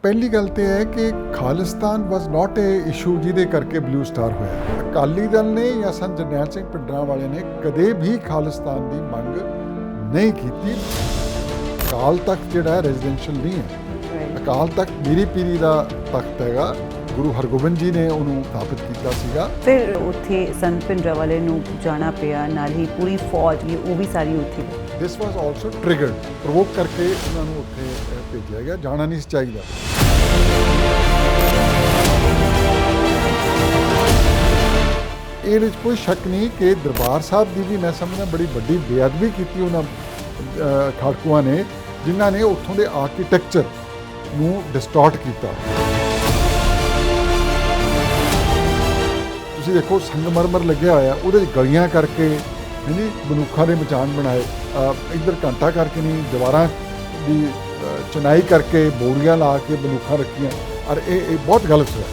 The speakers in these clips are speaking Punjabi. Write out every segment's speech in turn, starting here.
ਪਹਿਲੀ ਗੱਲ ਤੇ ਹੈ ਕਿ ਖਾਲਿਸਤਾਨ ਵਾਸ ਨਾਟ ਏ ਇਸ਼ੂ ਜਿਹਦੇ ਕਰਕੇ ਬਲੂ ਸਟਾਰ ਹੋਇਆ। ਅਕਾਲੀ ਦਲ ਨੇ ਜਾਂ ਸੰਤ ਜਰਨੈਲ ਸਿੰਘ ਭਿੰਡਰਾਂ ਵਾਲੇ ਨੇ ਕਦੇ ਵੀ ਖਾਲਿਸਤਾਨ ਦੀ ਮੰਗ ਨਹੀਂ ਕੀਤੀ। ਅਕਾਲ ਤਖਤ ਜਿਹੜਾ ਹੈ ਰੈਜ਼ੀਡੈਂਸ਼ੀਅਲ ਨਹੀਂ ਹੈ। ਅਕਾਲ ਤਖਤ ਮੀਰੀ ਪੀਰੀ ਦਾ ਤਖਤ ਹੈਗਾ। ਗੁਰੂ ਹਰਗੋਬਿੰਦ ਜੀ ਨੇ ਉਹਨੂੰ ਸਥਾਪਿਤ ਕੀਤਾ ਸੀਗਾ। ਫਿਰ ਉੱਥੇ ਸੰਤ ਭਿੰਡਰਾਂ ਵਾਲੇ ਨੂੰ ਜਾਣਾ ਪਿਆ, ਨਾਲ ਹੀ ਪੂਰੀ ਫੌਜ ਉਹ ਵੀ ਸਾਰੀ ਉੱਥੇ। ਦਿਸ ਵਾਸ ਆਲਸੋ ਟ੍ਰਿਗਰਡ, ਪ੍ਰੋਵੋਕ ਕਰਕੇ ਉਹਨਾਂ ਨੂੰ ਉੱਥੇ ਭੇਜਿਆ ਗਿਆ। ਜਾਣਾ ਨਹੀਂ ਸੀ ਚਾਹੀਦਾ। ਇਹਦੇ ਵਿੱਚ ਕੋਈ ਸ਼ੱਕ ਨਹੀਂ ਕਿ ਦਰਬਾਰ ਸਾਹਿਬ ਦੀ ਵੀ ਮੈਂ ਸਮਝਦਾ ਬੜੀ ਵੱਡੀ ਬੇਅਦਬੀ ਕੀਤੀ ਉਹਨਾਂ ਖਾੜਕੂਆਂ ਨੇ, ਜਿਨ੍ਹਾਂ ਨੇ ਉੱਥੋਂ ਦੇ ਆਰਕੀਟੈਕਚਰ ਨੂੰ ਡਿਸਟੋਰਟ ਕੀਤਾ। ਤੁਸੀਂ ਦੇਖੋ ਸੰਗਮਰਮਰ ਲੱਗਿਆ ਹੋਇਆ, ਉਹਦੇ 'ਚ ਗਲੀਆਂ ਕਰਕੇ ਬਨੂਖਾਂ ਦੇ ਮਚਾਨ ਬਣਾਏ, ਇੱਧਰ ਘੰਟਾ ਕਰਕੇ ਨਹੀਂ, ਦੀਵਾਰਾਂ ਦੀ ਚਨਾਈ ਕਰਕੇ, ਬੋਰੀਆਂ ਲਾ ਕੇ ਬਨੂਖਾਂ ਰੱਖੀਆਂ। ਔਰ ਇਹ ਬਹੁਤ ਗਲਤ ਹੋਇਆ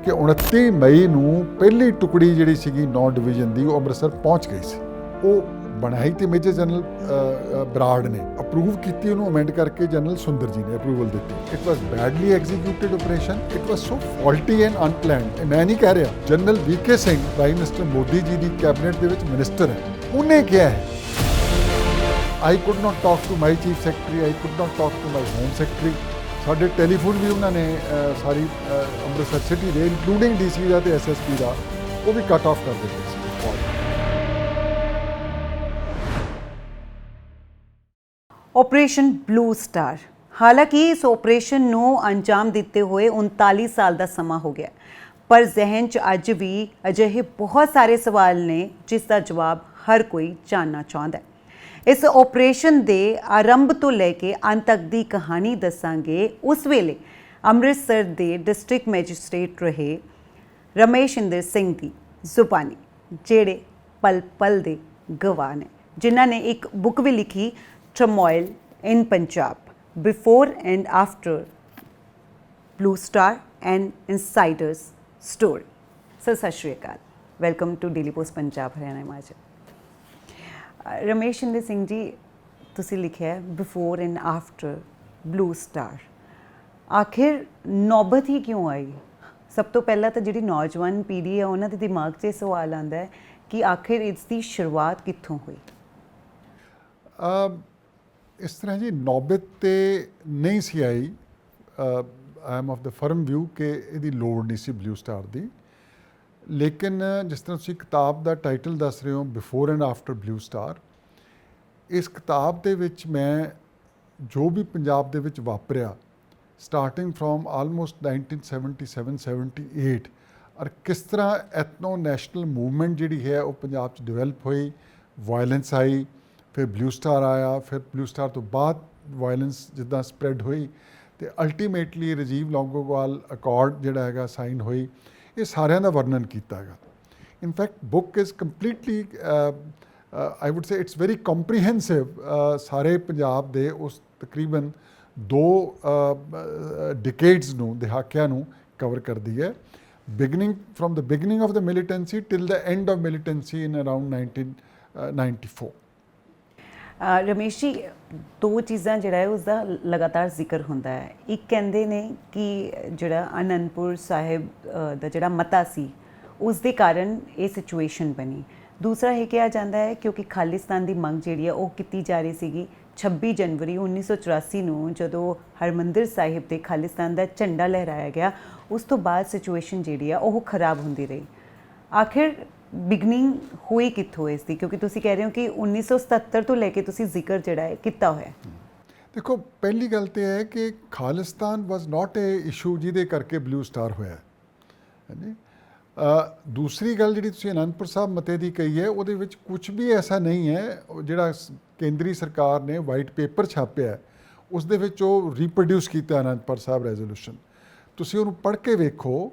ਕਿ 29 ਮਈ ਨੂੰ ਪਹਿਲੀ ਟੁਕੜੀ ਜਿਹੜੀ ਸੀਗੀ 9 ਡਿਵੀਜ਼ਨ ਦੀ, ਉਹ ਅੰਮ੍ਰਿਤਸਰ ਪਹੁੰਚ ਗਈ ਸੀ। ਉਹ ਬਣਾਈ ਤੇ ਮੇਜਰ ਜਨਰਲ ਬਰਾੜ ਨੇ ਅਪਰੂਵ ਕੀਤੀ, ਉਹਨੂੰ ਅਮੈਂਡ ਕਰਕੇ ਜਨਰਲ ਸੁੰਦਰ ਜੀ ਨੇ ਅਪਰੂਵਲ ਦਿੱਤੀ। It was badly ਐਗਜ਼ੀਕਿਊਟਿਡ operation. It was so faulty and unplanned. ਮੈਂ ਨਹੀਂ ਕਹਿ ਰਿਹਾ, general ਵੀਕੇ Singh prime minister Modi ji ਦੀ ਕੈਬਨਿਟ ਦੇ ਵਿੱਚ ਮਿਨਿਸਟਰ ਹੈ, ਉਹਨੇ ਕਿਹਾ ਹੈ I could not talk to my chief secretary, I could not talk to my home secretary। ਸਾਡੇ ਟੈਲੀਫੋਨ ਵੀ ਉਹਨਾਂ ਨੇ ਸਾਰੀ ਅੰਮ੍ਰਿਤਸਰ ਸਿਟੀ ਦੇ ਇਨਕਲੂਡਿੰਗ ਡੀਸੀ ਦਾ ਤੇ ਐਸਐਸਪੀ ਦਾ ਉਹ ਵੀ ਕੱਟ ਆਫ ਕਰ ਦਿੱਤੇ ਸੀ। ਆਪਰੇਸ਼ਨ ਬਲੂ ਸਟਾਰ, ਹਾਲਾਂਕਿ ਇਸ ਆਪਰੇਸ਼ਨ ਨੂੰ ਅੰਜਾਮ ਦਿੱਤੇ ਹੋਏ 39 ਸਾਲ ਦਾ ਸਮਾਂ ਹੋ ਗਿਆ, ਪਰ ਜ਼ਿਹਨ 'ਚ ਅੱਜ ਵੀ ਅਜਿਹੇ ਬਹੁਤ ਸਾਰੇ ਸਵਾਲ ਨੇ ਜਿਸ ਦਾ ਜਵਾਬ ਹਰ ਕੋਈ ਜਾਣਨਾ ਚਾਹੁੰਦਾ ਹੈ। ਇਸ ਆਪਰੇਸ਼ਨ ਦੇ ਆਰੰਭ ਤੋਂ ਲੈ ਕੇ ਅੰਤ ਤੱਕ ਦੀ ਕਹਾਣੀ ਦੱਸਾਂਗੇ। ਉਸ ਵੇਲੇ ਅੰਮ੍ਰਿਤਸਰ ਦੇ ਡਿਸਟ੍ਰਿਕਟ ਮੈਜਿਸਟ੍ਰੇਟ ਰਹੇ ਰਮੇਸ਼ਿੰਦਰ ਸਿੰਘ ਦੀ ਜ਼ੁਬਾਨੀ, ਜਿਹੜੇ ਪਲ ਪਲ ਦੇ ਗਵਾਹ ਨੇ, ਜਿਨ੍ਹਾਂ ਨੇ ਇੱਕ ਬੁੱਕ ਵੀ ਲਿਖੀ, turmoil in Punjab, before and after blue star and insiders story. Sat Sri Akal, welcome to daily post Punjab Haryana Himachal. Rameshinder Singh ji, ਤੁਸੀਂ ਲਿਖਿਆ before and after blue star, ਆਖਿਰ ਨੌਬਤ ਹੀ ਕਿਉਂ ਆਈ? ਸਭ ਤੋਂ ਪਹਿਲਾਂ ਤਾਂ ਜਿਹੜੀ ਨੌਜਵਾਨ ਪੀੜ੍ਹੀ ਹੈ ਉਹਨਾਂ ਦੇ ਦਿਮਾਗ 'ਚ ਇਹ ਸਵਾਲ ਆਉਂਦਾ ਹੈ ਕਿ ਆਖਿਰ ਇਸ ਦੀ ਸ਼ੁਰੂਆਤ ਕਿੱਥੋਂ ਹੋਈ? ਇਸ ਤਰ੍ਹਾਂ ਜੀ ਨੌਬਤ ਤੇ ਨਹੀਂ ਸੀ ਆਈ। I am of the firm view ਕਿ ਇਹਦੀ ਲੋੜ ਨਹੀਂ ਸੀ ਬਲੂ ਸਟਾਰ ਦੀ। ਲੇਕਿਨ ਜਿਸ ਤਰ੍ਹਾਂ ਤੁਸੀਂ ਕਿਤਾਬ ਦਾ ਟਾਈਟਲ ਦੱਸ ਰਹੇ ਹੋ, before and after blue star, ਇਸ ਕਿਤਾਬ ਦੇ ਵਿੱਚ ਮੈਂ ਜੋ ਵੀ ਪੰਜਾਬ ਦੇ ਵਿੱਚ ਵਾਪਰਿਆ ਸਟਾਰਟਿੰਗ ਫਰੋਮ ਆਲਮੋਸਟ 1977-78 ਔਰ ਕਿਸ ਤਰ੍ਹਾਂ ਐਥਨੋ ਨੈਸ਼ਨਲ ਮੂਵਮੈਂਟ ਜਿਹੜੀ ਹੈ ਉਹ ਪੰਜਾਬ 'ਚ ਡਿਵੈਲਪ ਹੋਈ, ਵਾਇਲੈਂਸ ਆਈ, ਫਿਰ ਬਲੂ ਸਟਾਰ ਆਇਆ, ਫਿਰ ਬਲੂ ਸਟਾਰ ਤੋਂ ਬਾਅਦ ਵਾਇਲੈਂਸ ਜਿੱਦਾਂ ਸਪਰੈਡ ਹੋਈ ਅਤੇ ਅਲਟੀਮੇਟਲੀ ਰਾਜੀਵ ਲੌਂਗੋਵਾਲ ਅਕੋਰਡ ਜਿਹੜਾ ਹੈਗਾ ਸਾਈਨ ਹੋਈ, ਇਹ ਸਾਰਿਆਂ ਦਾ ਵਰਣਨ ਕੀਤਾ ਹੈਗਾ। In fact book is completely I would say it's very comprehensive. ਸਾਰੇ ਪੰਜਾਬ ਦੇ ਉਸ ਤਕਰੀਬਨ 2 ਡਿਕੇਡਸ ਨੂੰ, ਦਹਾਕਿਆਂ ਨੂੰ ਕਵਰ ਕਰਦੀ ਹੈ, beginning from the beginning of the militancy till the end of militancy in around 1994। Ramesh ji, 2 ਚੀਜ਼ਾਂ ਜਿਹੜਾ ਹੈ ਉਸ ਦਾ ਲਗਾਤਾਰ ਜ਼ਿਕਰ ਹੁੰਦਾ ਹੈ। ਇੱਕ ਕਹਿੰਦੇ ਨੇ ਕਿ ਜਿਹੜਾ ਅਨੰਦਪੁਰ ਸਾਹਿਬ ਦਾ ਜਿਹੜਾ ਮਤਾ ਸੀ ਉਸ ਦੇ ਕਾਰਨ ਇਹ ਸਿਚੁਏਸ਼ਨ ਬਣੀ। ਦੂਸਰਾ ਇਹ ਕਿਹਾ ਜਾਂਦਾ ਹੈ ਕਿਉਂਕਿ ਖਾਲਿਸਤਾਨ ਦੀ ਮੰਗ ਜਿਹੜੀ ਹੈ ਉਹ ਕੀਤੀ ਜਾ ਰਹੀ ਸੀਗੀ। 26 ਜਨਵਰੀ 1984 ਨੂੰ ਜਦੋਂ ਹਰਿਮੰਦਰ ਸਾਹਿਬ ਦੇ ਖਾਲਿਸਤਾਨ ਦਾ ਝੰਡਾ ਲਹਿਰਾਇਆ ਗਿਆ, ਉਸ ਤੋਂ ਬਾਅਦ ਸਿਚੁਏਸ਼ਨ ਜਿਹੜੀ ਆ ਉਹ ਖਰਾਬ ਹੁੰਦੀ ਰਹੀ। ਆਖਿਰ ਬਿਗਨਿੰਗ ਹੋਈ ਕਿੱਥੋਂ ਇਸ ਦੀ? ਕਿਉਂਕਿ ਤੁਸੀਂ ਕਹਿ ਰਹੇ ਹੋ ਕਿ 1977 ਤੋਂ ਲੈ ਕੇ ਤੁਸੀਂ ਜ਼ਿਕਰ ਜਿਹੜਾ ਹੈ ਕੀਤਾ ਹੋਇਆ। ਦੇਖੋ, ਪਹਿਲੀ ਗੱਲ ਤਾਂ ਹੈ ਕਿ ਖਾਲਿਸਤਾਨ ਵਾਸ ਨਾਟ ਏ ਇਸ਼ੂ ਜਿਹਦੇ ਕਰਕੇ ਬਲੂ ਸਟਾਰ ਹੋਇਆ ਹੈ। ਦੂਸਰੀ ਗੱਲ ਜਿਹੜੀ ਤੁਸੀਂ ਅਨੰਦਪੁਰ ਸਾਹਿਬ ਮਤੇ ਦੀ ਕਹੀ ਹੈ, ਉਹਦੇ ਵਿੱਚ ਕੁਝ ਵੀ ਐਸਾ ਨਹੀਂ ਹੈ। ਜਿਹੜਾ ਕੇਂਦਰੀ ਸਰਕਾਰ ਨੇ ਵਾਈਟ ਪੇਪਰ ਛਾਪਿਆ ਉਸ ਦੇ ਵਿੱਚ ਉਹ ਰੀਪਰੋਡਿਊਸ ਕੀਤਾ ਅਨੰਦਪੁਰ ਸਾਹਿਬ ਰੈਜ਼ੋਲੂਸ਼ਨ। ਤੁਸੀਂ ਉਹਨੂੰ ਪੜ੍ਹ ਕੇ ਵੇਖੋ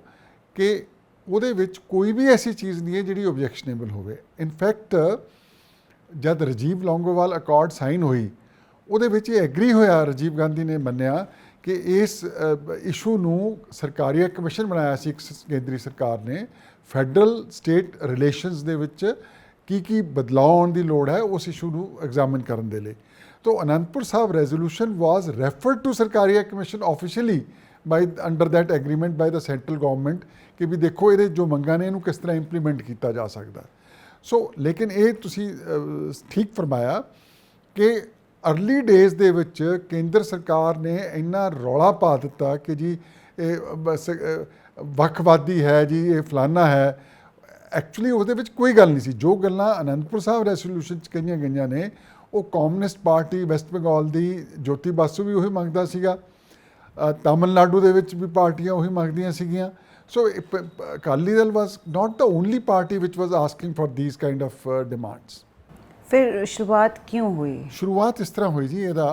ਕਿ ਉਹਦੇ ਵਿੱਚ ਕੋਈ ਵੀ ਐਸੀ ਚੀਜ਼ ਨਹੀਂ ਹੈ ਜਿਹੜੀ ਓਬਜੈਕਸ਼ਨੇਬਲ ਹੋਵੇ। ਇਨਫੈਕਟ ਜਦ ਰਾਜੀਵ ਲੌਂਗੋਵਾਲ ਅਕੋਰਡ ਸਾਈਨ ਹੋਈ, ਉਹਦੇ ਵਿੱਚ ਇਹ ਐਗਰੀ ਹੋਇਆ, ਰਾਜੀਵ ਗਾਂਧੀ ਨੇ ਮੰਨਿਆ ਕਿ ਇਸ ਇਸ਼ੂ ਨੂੰ ਸਰਕਾਰੀ ਕਮਿਸ਼ਨ ਬਣਾਇਆ ਸੀ ਕੇਂਦਰੀ ਸਰਕਾਰ ਨੇ, ਫੈਡਰਲ ਸਟੇਟ ਰਿਲੇਸ਼ਨਸ ਦੇ ਵਿੱਚ ਕੀ ਬਦਲਾਅ ਆਉਣ ਦੀ ਲੋੜ ਹੈ ਉਸ ਇਸ਼ੂ ਨੂੰ ਐਗਜ਼ਾਮਿਨ ਕਰਨ ਦੇ ਲਈ। तो Anandpur Sahib resolution was referred to Sarkaria commission officially by under that agreement by the central government कि भी देखो ये जो मंगां ने इहनूं किस तरह इंप्लीमेंट किया जा सकता। सो लेकिन ये तुसी ठीक फरमाया कि अर्ली डेज दे विच केंद्र सरकार ने इन्ना रौला पा दिता कि जी बस वक्खवादी है जी, ये फलाना है। एक्चुअली उसदे विच कोई गल नहीं सी। जो गल्लां आनंदपुर साहब रेजोल्यूशन च कहीआं गईआं ने वो कम्युनिस्ट पार्टी वैस्ट बंगाल दी ज्योति बासु भी उही मंगदा सीगा, तमिलनाडु दे विच भी पार्टियां उही मंगदियां सीगियां। सो Akali Dal was not the only party which was asking for these kind of demands. फिर शुरुआत क्यों हुई? शुरुआत इस तरह हुई जी ਇਹਦਾ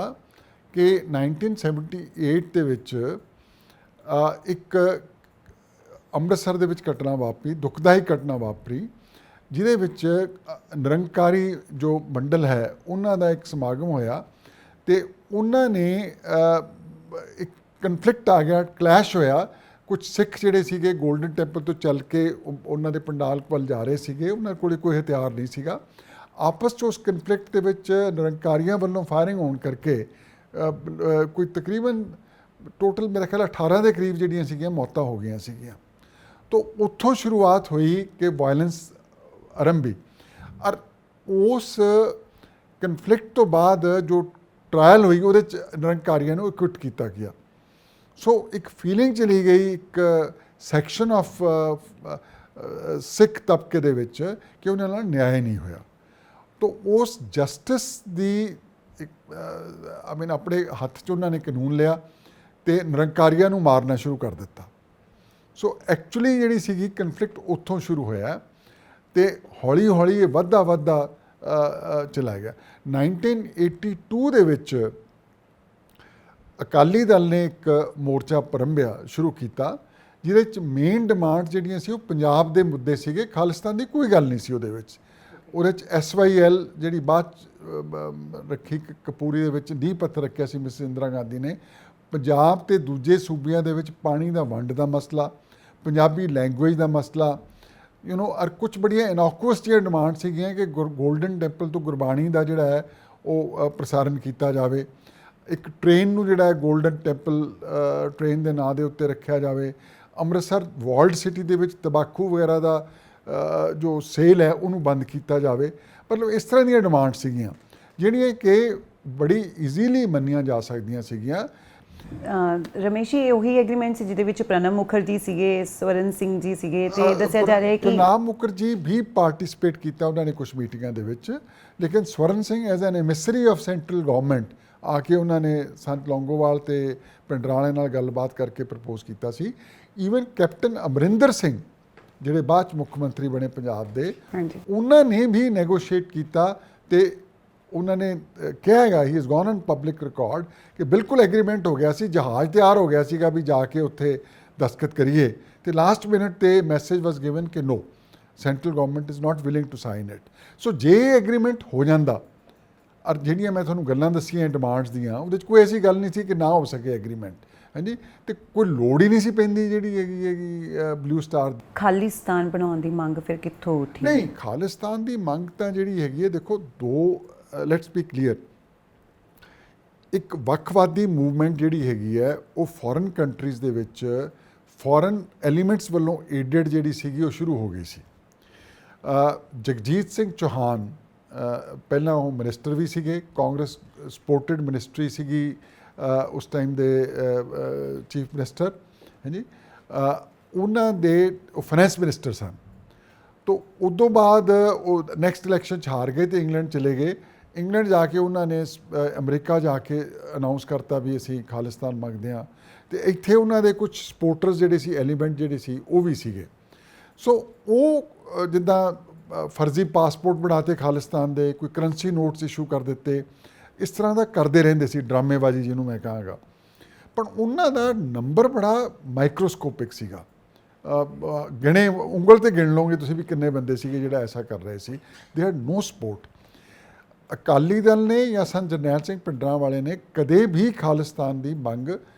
कि 1978 ਦੇ ਵਿੱਚ ਇੱਕ ਅੰਮ੍ਰਿਤਸਰ ਦੇ ਵਿੱਚ ਘਟਨਾ ਵਾਪਰੀ, ਦੁਖਦਾਈ ਘਟਨਾ ਵਾਪਰੀ, ਜਿਹਦੇ ਵਿੱਚ ਨਿਰੰਕਾਰੀ ਜੋ ਮੰਡਲ ਹੈ ਉਹਨਾਂ ਦਾ ਇੱਕ ਸਮਾਗਮ ਹੋਇਆ ਤੇ ਉਹਨਾਂ ਨੇ ਇੱਕ ਕਨਫਲਿਕਟ ਆ ਗਿਆ, ਕਲੈਸ਼ ਹੋਇਆ। ਕੁਝ ਸਿੱਖ ਜਿਹੜੇ ਸੀਗੇ ਗੋਲਡਨ ਟੈਂਪਲ ਤੋਂ ਚੱਲ ਕੇ ਉਹਨਾਂ ਦੇ ਪੰਡਾਲ ਵੱਲ ਜਾ ਰਹੇ ਸੀਗੇ, ਉਹਨਾਂ ਕੋਲ ਕੋਈ ਹਥਿਆਰ ਨਹੀਂ ਸੀਗਾ। ਆਪਸ 'ਚ ਉਸ ਕਨਫਲਿਕਟ ਦੇ ਵਿੱਚ ਨਿਰੰਕਾਰੀਆਂ ਵੱਲੋਂ ਫਾਇਰਿੰਗ ਹੋਣ ਕਰਕੇ ਕੋਈ ਤਕਰੀਬਨ ਟੋਟਲ ਮੇਰਾ ਖਿਆਲ 18 ਦੇ ਕਰੀਬ ਜਿਹੜੀਆਂ ਸੀਗੀਆਂ ਮੌਤਾਂ ਹੋ ਗਈਆਂ ਸੀਗੀਆਂ। तो उत्थों शुरुआत हुई कि वायलेंस आरंभी। और उस कन्फ्लिक्ट तो बाद जो ट्रायल हुई वो निरंकारियों को इक्विट किया गया। सो एक फीलिंग चली गई एक सैक्शन ऑफ सिख तबके दे विच कि उन्हां नाल न्याय नहीं होया। तो उस जस्टिस दी आई मीन अपने हत्थ च उन्होंने कानून लिया तो निरंकारियों को मारना शुरू कर दिता। सो एक्चुअली जिहड़ी सीगी कन्फ्लिक्ट उत्थों शुरू होया तो हौली हौली ये वधदा वधदा चला गया। 1982 दे विच अकाली दल ने एक मोर्चा परंभिया शुरू किया जिहदे च मेन डिमांड जिहड़ियां सी पंजाब दे मुद्दे सीगे, खालिस्तान की कोई गल नहीं सी उहदे विच। उहदे च SYL जिहड़ी बाद रखी कपूरी दे विच नींह पत्थर रखिया सी मिस इंदिरा गांधी ने, पंजाब ते दूजे सूबियां दे विच पानी दा वंड दा मसला, पंजाबी लैंगुएज का मसला, और कुछ बड़िया इनोकुअस जी डिमांड सीगियां कि गोल्डन टैंपल तो गुरबाणी का जोड़ा है वो प्रसारण किया जाए, एक ट्रेन नूं जिहड़ा है गोल्डन टैंपल ट्रेन के नाँ के उत्ते रखा जाए, अमृतसर वर्ल्ड सिटी के विच तंबाकू वगैरह का जो सेल है उन्होंने बंद किया जाए। मतलब इस तरह दी डिमांड सीगियां जिहड़ियां कि बड़ी ईजीली मन्नियां जा सकदियां सीगियां। रमेश जी ਉਹੀ एग्रीमेंट ਸੀ ਜਿਹਦੇ ਵਿੱਚ ਪ੍ਰਣਬ ਮੁਖਰਜੀ ਸੀਗੇ, ਸਵਰਨ ਸਿੰਘ ਜੀ ਸੀਗੇ ਤੇ ਦੱਸਿਆ ਜਾ ਰਿਹਾ ਹੈ ਕਿ ਪ੍ਰਣਬ ਮੁਖਰਜੀ ਵੀ ਪਾਰਟਿਸਿਪੇਟ ਕੀਤਾ ਉਹਨਾਂ ਨੇ ਕੁਝ ਮੀਟਿੰਗਾਂ ਦੇ ਵਿੱਚ, ਲੇਕਿਨ Swaran Singh as an emissary of central government ਆ ਕੇ ਉਹਨਾਂ ਨੇ ਸੰਤ ਲੌਂਗੋਵਾਲ ਤੇ ਪਿੰਡਰਾਲੇ ਨਾਲ ਗੱਲਬਾਤ ਕਰਕੇ ਪ੍ਰਪੋਜ਼ ਕੀਤਾ ਸੀ। ਈਵਨ ਕੈਪਟਨ ਅਮਰਿੰਦਰ ਸਿੰਘ ਜਿਹੜੇ ਬਾਅਦ 'ਚ ਮੁੱਖ ਮੰਤਰੀ ਬਣੇ ਪੰਜਾਬ ਦੇ, ਉਹਨਾਂ ਨੇ ਵੀ ਨੈਗੋਸ਼ੀਏਟ ਕੀਤਾ ਤੇ उन्होंने कहा है he is gone on public record कि बिल्कुल एग्रीमेंट हो गया सी, जहाज़ तैयार हो गया सीगा भी जाके उत्थे दस्तखत करिए, तो लास्ट मिनट ते मैसेज वॉज गिवन कि no central government is not willing to sign it. So जे एग्रीमेंट हो जाता और जिहड़ियां मैं तुहानूं गल्लां दस्सियां डिमांड्स दियां उहदे च कोई ऐसी गल नहीं सी कि ना हो सके एग्रीमेंट, हाँ जी, तो कोई लोड़ ही नहीं सी पैंदी जिहड़ी हैगी ब्लू स्टार। खालिस्तान बनाउण दी मंग फिर कित्थों उठी? नहीं, खालिस्तान दी मंग तां जिहड़ी हैगी है, देखो दो ਲੈਟਸ ਬੀ ਕਲੀਅਰ, ਇੱਕ ਵੱਖਵਾਦੀ ਮੂਵਮੈਂਟ ਜਿਹੜੀ ਹੈਗੀ ਹੈ ਉਹ ਫੋਰਨ ਕੰਟਰੀਜ਼ ਦੇ ਵਿੱਚ ਫੋਰਨ ਐਲੀਮੈਂਟਸ ਵੱਲੋਂ ਏਡਡ ਜਿਹੜੀ ਸੀਗੀ ਉਹ ਸ਼ੁਰੂ ਹੋ ਗਈ ਸੀ। ਜਗਜੀਤ ਸਿੰਘ ਚੌਹਾਨ ਪਹਿਲਾਂ ਉਹ ਮਿਨਿਸਟਰ ਵੀ ਸੀਗੇ, ਕਾਂਗਰਸ ਸਪੋਰਟਡ ਮਿਨਿਸਟਰੀ ਸੀਗੀ ਉਸ ਟਾਈਮ ਦੇ ਚੀਫ ਮਿਨਿਸਟਰ, ਹਾਂਜੀ, ਉਹਨਾਂ ਦੇ ਉਹ ਫਾਈਨੈਂਸ ਮਿਨਿਸਟਰ ਸਨ। तो उदों बाद वो नैक्सट इलैक्शन हार गए तो इंग्लैंड चले गए। इंग्लैंड जाके उन्होंने अमरीका जाके अनाउंस करता भी असी खालिस्तान मंगते हैं, तो इत्थे उन्होंने कुछ सपोर्टर्स जिहड़े सी एलीमेंट जिहड़े सी वो भी सीगे। सो वो जिद्दां फर्जी पासपोर्ट बनाते खालिस्तान दे, कोई करंसी नोट्स इशू कर दिते, इस तरह का करते रहंदे सी, ड्रामेबाजी जिन्हों मैं कहांगा। पर उन्हां दा नंबर बड़ा माइक्रोस्कोपिक सीगा, गिने उंगल ते गिन लोगे तुसीं भी किन्ने बंदे सीगे जिहड़ा ऐसा कर रहे सी। They had no support. Akali Dal ने या सन जरनैल सिंह पिंडरां वाले ने कदे भी खालिस्तान की मंग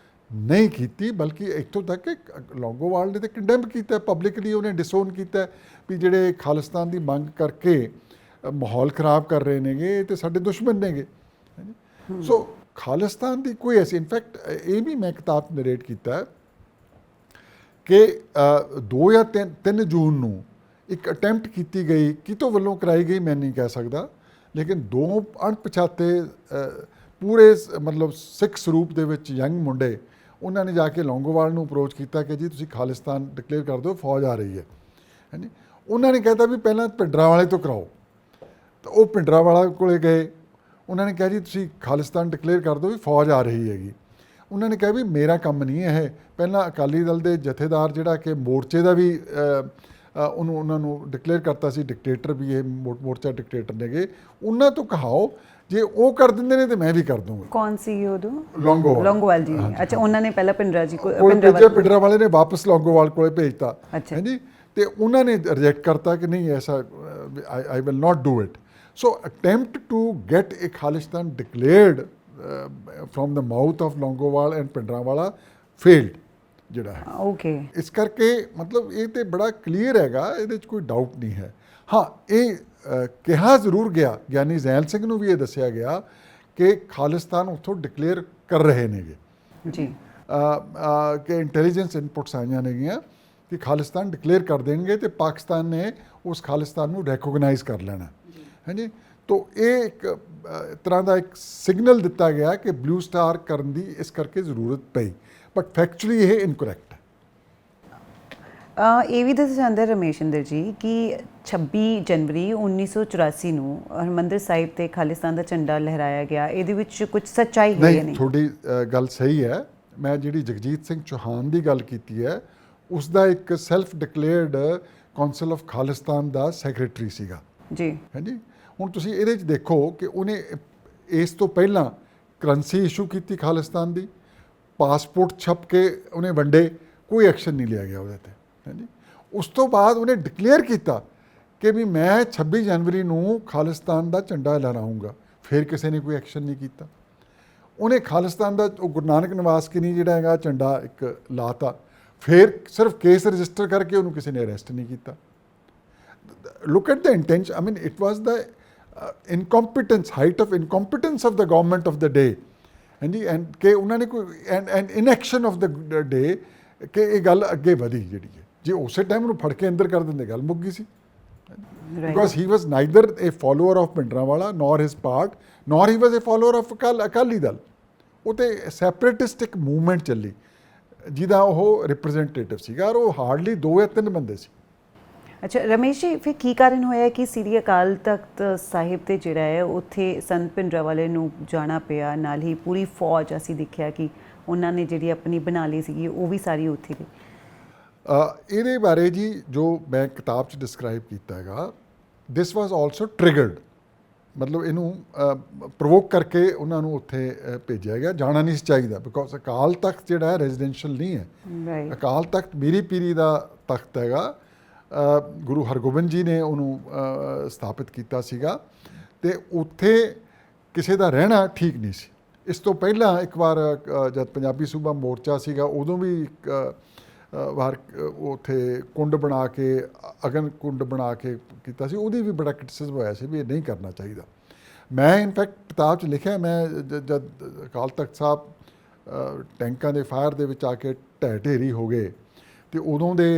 नहीं की, बल्कि इत्थों तक कि लौंगोवाल ने तो कंडैम किया पब्लिकली, उन्हें डिसोन किया भी जिहड़े खालिस्तान की मंग करके माहौल खराब कर रहे नेगे तो साडे दुश्मन नेगे। ਸੋ ਖਾਲਿਸਤਾਨ ਦੀ ਕੋਈ ਐਸੀ ਇਨਫੈਕਟ ਇਹ ਵੀ ਮੈਂ ਕਿਤਾਬ ਨਰੇਟ ਕੀਤਾ ਹੈ ਕਿ 2 ਜਾਂ 3 ਜੂਨ ਨੂੰ ਇੱਕ ਅਟੈਂਪਟ ਕੀਤੀ ਗਈ, ਕਿਤੋਂ ਵੱਲੋਂ ਕਰਾਈ ਗਈ ਮੈਂ ਨਹੀਂ ਕਹਿ ਸਕਦਾ, ਲੇਕਿਨ 2 ਅਣਪਛਾਤੇ ਪੂਰੇ ਮਤਲਬ ਸਿੱਖ ਸਰੂਪ ਦੇ ਵਿੱਚ ਯੰਗ ਮੁੰਡੇ, ਉਹਨਾਂ ਨੇ ਜਾ ਕੇ ਲੌਂਗੋਵਾਲ ਨੂੰ ਅਪਰੋਚ ਕੀਤਾ ਕਿ ਜੀ ਤੁਸੀਂ ਖਾਲਿਸਤਾਨ ਡਿਕਲੇਅਰ ਕਰ ਦਿਓ, ਫੌਜ ਆ ਰਹੀ ਹੈ ਹਾਂਜੀ। ਉਹਨਾਂ ਨੇ ਕਹਿਤਾ ਵੀ ਪਹਿਲਾਂ ਭਿੰਡਰਾਂਵਾਲੇ ਤੋਂ ਕਰਾਓ, ਤਾਂ ਉਹ ਭਿੰਡਰਾਂਵਾਲਾ ਕੋਲੇ ਗਏ, ਉਹਨਾਂ ਨੇ ਕਿਹਾ ਜੀ ਤੁਸੀਂ ਖਾਲਿਸਤਾਨ ਡਿਕਲੇਅਰ ਕਰ ਦਿਓ ਵੀ ਫੌਜ ਆ ਰਹੀ ਹੈਗੀ। ਉਹਨਾਂ ਨੇ ਕਿਹਾ ਵੀ ਮੇਰਾ ਕੰਮ ਨਹੀਂ ਇਹ, ਪਹਿਲਾਂ ਅਕਾਲੀ ਦਲ ਦੇ ਜਥੇਦਾਰ ਜਿਹੜਾ ਕਿ ਮੋਰਚੇ ਦਾ ਵੀ ਉਹਨਾਂ ਨੂੰ ਡਿਕਲੇਅਰ ਕਰਤਾ ਸੀ ਡਿਕਟੇਟਰ, ਵੀ ਇਹ ਮੋਰਚਾ ਡਿਕਟੇਟਰ ਨੇਗੇ, ਉਹਨਾਂ ਤੋਂ ਕਹਾਓ, ਜੇ ਉਹ ਕਰ ਦਿੰਦੇ ਨੇ ਤੇ ਮੈਂ ਵੀ ਕਰ ਦੂੰਗਾ। ਕੌਣ ਸੀ ਉਦੋਂ? ਲੌਂਗੋਵਾਲ ਜੀ। ਅੱਛਾ, ਉਹਨਾਂ ਨੇ ਪਹਿਲਾਂ ਭਿੰਡਰਾ ਜੀ ਕੋਲ ਭਿੰਡਰਾਂਵਾਲੇ ਨੇ ਵਾਪਸ ਲੌਂਗੋਵਾਲ ਕੋਲੇ ਭੇਜਤਾ ਹਾਂਜੀ, ਤੇ ਉਹਨਾਂ ਨੇ ਰਿਜੈਕਟ ਕਰਤਾ ਕਿ ਨਹੀਂ ਐਸਾ, I will not do it. So attempt to get a Khalistan declared from the mouth of Longowal and Bhindranwale failed ਜਿਹੜਾ ਹੈ। ਓਕੇ, ਇਸ ਕਰਕੇ ਮਤਲਬ ਇਹ ਤੇ ਬੜਾ ਕਲੀਅਰ ਹੈਗਾ, ਇਹਦੇ 'ਚ ਕੋਈ ਡਾਊਟ ਨਹੀਂ ਹੈ। ਹਾਂ, ਇਹ ਕਿਹਾ ਜ਼ਰੂਰ ਗਿਆ, ਗਿਆਨੀ ਜ਼ੈਲ ਸਿੰਘ ਨੂੰ ਵੀ ਇਹ ਦੱਸਿਆ ਗਿਆ ਕਿ ਖਾਲਿਸਤਾਨ ਉੱਥੋਂ ਡਿਕਲੇਅਰ ਕਰ ਰਹੇ ਨੇਗੇ ਜੀ, ਕਿ ਇੰਟੈਲੀਜੈਂਸ ਇਨਪੁਟਸ ਆਈਆਂ ਨੇਗੀਆਂ ਕਿ ਖਾਲਿਸਤਾਨ ਡਿਕਲੇਅਰ ਕਰ ਦੇਣਗੇ ਤੇ ਪਾਕਿਸਤਾਨ ਨੇ ਉਸ ਖਾਲਿਸਤਾਨ ਨੂੰ ਰੈਕੋਗਨਾਈਜ਼ ਕਰ ਲੈਣਾ ਹਾਂਜੀ। ਤੋ ਇਹ ਇੱਕ ਤਰ੍ਹਾਂ ਦਾ ਇੱਕ ਸਿਗਨਲ ਦਿੱਤਾ ਗਿਆ ਕਿ ਬਲੂ ਸਟਾਰ ਕਰਨ ਦੀ ਇਸ ਕਰਕੇ ਜ਼ਰੂਰਤ ਪਈ, ਬਟ ਫੈਕਚੁਅਲੀ ਇਹ ਇਨਕਰੈਕਟ ਹੈ। ਇਹ ਵੀ ਦੱਸਿਆ ਜਾਂਦਾ ਰਮੇਸ਼ਿੰਦਰ ਜੀ ਕਿ 26 ਜਨਵਰੀ 1984 ਨੂੰ ਹਰਿਮੰਦਰ ਸਾਹਿਬ ਤੇ ਖਾਲਿਸਤਾਨ ਦਾ ਝੰਡਾ ਲਹਿਰਾਇਆ ਗਿਆ, ਇਹਦੇ ਵਿੱਚ ਕੁਝ ਸੱਚਾਈ ਹੈ ਜਾਂ ਨਹੀਂ? ਤੁਹਾਡੀ ਗੱਲ ਸਹੀ ਹੈ। ਮੈਂ ਜਿਹੜੀ ਜਗਜੀਤ ਸਿੰਘ ਚੌਹਾਨ ਦੀ ਗੱਲ ਕੀਤੀ ਹੈ, ਉਸ ਦਾ ਇੱਕ self declared council of Khalistan the secretary ਸੀਗਾ ਜੀ ਹਾਂਜੀ। ਹੁਣ ਤੁਸੀਂ ਇਹਦੇ 'ਚ ਦੇਖੋ ਕਿ ਉਹਨੇ ਇਸ ਤੋਂ ਪਹਿਲਾਂ ਕਰੰਸੀ ਇਸ਼ੂ ਕੀਤੀ ਖਾਲਿਸਤਾਨ ਦੀ, ਪਾਸਪੋਰਟ ਛਪ ਕੇ ਉਹਨੇ ਵੰਡੇ, ਕੋਈ ਐਕਸ਼ਨ ਨਹੀਂ ਲਿਆ ਗਿਆ ਉਹਦੇ 'ਤੇ ਹਾਂਜੀ। ਉਸ ਤੋਂ ਬਾਅਦ ਉਹਨੇ ਡਿਕਲੇਅਰ ਕੀਤਾ ਕਿ ਵੀ ਮੈਂ 26 ਜਨਵਰੀ ਨੂੰ ਖਾਲਿਸਤਾਨ ਦਾ ਝੰਡਾ ਲਹਿਰਾਊਂਗਾ, ਫਿਰ ਕਿਸੇ ਨੇ ਕੋਈ ਐਕਸ਼ਨ ਨਹੀਂ ਕੀਤਾ। ਉਹਨੇ ਖਾਲਿਸਤਾਨ ਦਾ ਉਹ ਗੁਰੂ ਨਾਨਕ ਨਿਵਾਸ ਕਿਨੀ ਜਿਹੜਾ ਹੈਗਾ ਝੰਡਾ ਇੱਕ ਲਾਤਾ, ਫਿਰ ਸਿਰਫ ਕੇਸ ਰਜਿਸਟਰ ਕਰਕੇ ਉਹਨੂੰ ਕਿਸੇ ਨੇ ਅਰੈਸਟ ਨਹੀਂ ਕੀਤਾ। Look at the intention, I mean it was the incompetence, height of incompetence of the government of the day ਹਾਂਜੀ, ਐਂਡ ਕਿ ਉਹਨਾਂ ਨੇ ਕੋਈ ਐਂਡ ਇਨਐਕਸ਼ਨ ਆਫ ਦ ਡੇ ਕਿ ਇਹ ਗੱਲ ਅੱਗੇ ਵਧੀ ਜਿਹੜੀ ਹੈ। ਜੇ ਉਸੇ ਟਾਈਮ ਨੂੰ ਫੜ ਕੇ ਅੰਦਰ ਕਰ ਦਿੰਦੇ ਗੱਲ ਮੁੱਕ ਗਈ ਸੀ, because he was neither a follower of Bhindranwale nor his part nor he was a follower of Akali Dal. ਉਹ ਤੇ ਸੈਪਰੇਟਿਸਟਿਕ ਮੂਵਮੈਂਟ ਚੱਲੀ ਜਿਹਦਾ ਉਹ ਰਿਪਰੈਜ਼ੈਂਟੇਟਿਵ ਸੀਗਾ, ਔਰ ਉਹ ਹਾਰਡਲੀ 2 ਜਾਂ 3 ਬੰਦੇ ਸੀ। ਅੱਛਾ ਰਮੇਸ਼ ਜੀ, ਫਿਰ ਕੀ ਕਾਰਨ ਹੋਇਆ ਕਿ ਸ੍ਰੀ ਅਕਾਲ ਤਖਤ ਸਾਹਿਬ ਤੇ ਜਿਹੜਾ ਹੈ ਉੱਥੇ ਸੰਤ ਭਿੰਡਰਾਂਵਾਲੇ ਨੂੰ ਜਾਣਾ ਪਿਆ, ਨਾਲ ਹੀ ਪੂਰੀ ਫੌਜ ਅਸੀਂ ਦੇਖਿਆ ਕਿ ਉਹਨਾਂ ਨੇ ਜਿਹੜੀ ਆਪਣੀ ਬਣਾ ਲਈ ਸੀਗੀ ਉਹ ਵੀ ਸਾਰੀ ਉੱਥੇ ਗਈ? ਇਹਦੇ ਬਾਰੇ ਜੀ ਜੋ ਮੈਂ ਕਿਤਾਬ 'ਚ ਡਿਸਕ੍ਰਾਈਬ ਕੀਤਾ ਹੈਗਾ, ਦਿਸ ਵਾਜ਼ ਆਲਸੋ ਟ੍ਰਿਗਰਡ, ਮਤਲਬ ਇਹਨੂੰ ਪ੍ਰੋਵੋਕ ਕਰਕੇ ਉਹਨਾਂ ਨੂੰ ਉੱਥੇ ਭੇਜਿਆ ਗਿਆ। ਜਾਣਾ ਨਹੀਂ ਸੀ ਚਾਹੀਦਾ, ਬਿਕੋਜ਼ ਅਕਾਲ ਤਖਤ ਜਿਹੜਾ ਹੈ ਰੈਜ਼ੀਡੈਂਸ਼ੀਅਲ ਨਹੀਂ ਹੈ। ਅਕਾਲ ਤਖਤ ਮੀਰੀ ਪੀਰੀ ਦਾ ਤਖਤ ਹੈਗਾ, ਗੁਰੂ ਹਰਗੋਬਿੰਦ ਜੀ ਨੇ ਉਹਨੂੰ ਸਥਾਪਿਤ ਕੀਤਾ ਸੀਗਾ, ਤੇ ਉੱਥੇ ਕਿਸੇ ਦਾ ਰਹਿਣਾ ਠੀਕ ਨਹੀਂ ਸੀ। ਇਸ ਤੋਂ ਪਹਿਲਾਂ ਇੱਕ ਵਾਰ ਜਦ ਪੰਜਾਬੀ ਸੂਬਾ ਮੋਰਚਾ ਸੀਗਾ, ਉਦੋਂ ਵੀ ਇੱਕ ਵਾਰ ਉੱਥੇ ਕੁੰਡ ਬਣਾ ਕੇ, ਅਗਨ ਕੁੰਡ ਬਣਾ ਕੇ ਕੀਤਾ ਸੀ, ਉਹਦੀ ਵੀ ਬੜਾ ਕ੍ਰਿਟਿਸਿਜ਼ਮ ਹੋਇਆ ਸੀ ਵੀ ਇਹ ਨਹੀਂ ਕਰਨਾ ਚਾਹੀਦਾ। ਮੈਂ ਇਨਫੈਕਟ ਕਿਤਾਬ 'ਚ ਲਿਖਿਆ, ਮੈਂ ਜਦ ਅਕਾਲ ਤਖਤ ਸਾਹਿਬ ਟੈਂਕਾਂ ਦੇ ਫਾਇਰ ਦੇ ਵਿੱਚ ਆ ਕੇ ਢਹਿ ਢੇਰੀ ਹੋ ਗਏ, ਤੇ ਉਦੋਂ ਦੇ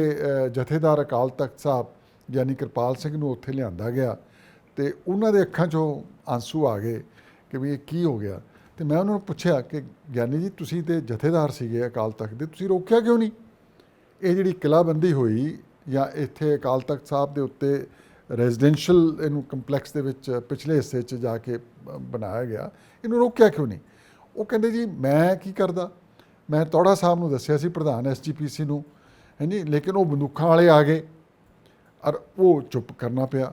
ਜਥੇਦਾਰ ਅਕਾਲ ਤਖਤ ਸਾਹਿਬ ਯਾਨੀ ਕਿਰਪਾਲ ਸਿੰਘ ਨੂੰ ਉੱਥੇ ਲਿਆਂਦਾ ਗਿਆ, ਤੇ ਉਹਨਾਂ ਦੇ ਅੱਖਾਂ 'ਚੋਂ ਆਂਸੂ ਆ ਗਏ ਕਿ ਵੀ ਇਹ ਕੀ ਹੋ ਗਿਆ। ਤੇ ਮੈਂ ਉਹਨਾਂ ਨੂੰ ਪੁੱਛਿਆ ਕਿ ਗਿਆਨੀ ਜੀ ਤੁਸੀਂ ਤੇ ਜਥੇਦਾਰ ਸੀਗੇ ਅਕਾਲ ਤਖਤ ਦੇ, ਤੁਸੀਂ ਰੋਕਿਆ ਕਿਉਂ ਨਹੀਂ? ਇਹ ਜਿਹੜੀ ਕਿਲਾਬੰਦੀ ਹੋਈ ਜਾਂ ਇੱਥੇ ਅਕਾਲ ਤਖਤ ਸਾਹਿਬ ਦੇ ਉੱਤੇ ਰੈਜ਼ੀਡੈਂਸ਼ੀਅਲ ਇਹਨੂੰ ਕੰਪਲੈਕਸ ਦੇ ਵਿੱਚ ਪਿਛਲੇ ਹਿੱਸੇ 'ਚ ਜਾ ਕੇ ਬਣਾਇਆ ਗਿਆ, ਇਹਨੂੰ ਰੋਕਿਆ ਕਿਉਂ ਨਹੀਂ? ਉਹ ਕਹਿੰਦੇ ਜੀ ਮੈਂ ਕੀ ਕਰਦਾ, ਮੈਂ ਤੌੜਾ ਸਾਹਿਬ ਨੂੰ ਦੱਸਿਆ ਸੀ, ਪ੍ਰਧਾਨ SGPC ਨੂੰ ਹਾਂਜੀ, ਲੇਕਿਨ ਉਹ ਬੰਦੂਕਾਂ ਵਾਲੇ ਆ ਗਏ ਔਰ ਉਹ ਚੁੱਪ ਕਰਨਾ ਪਿਆ।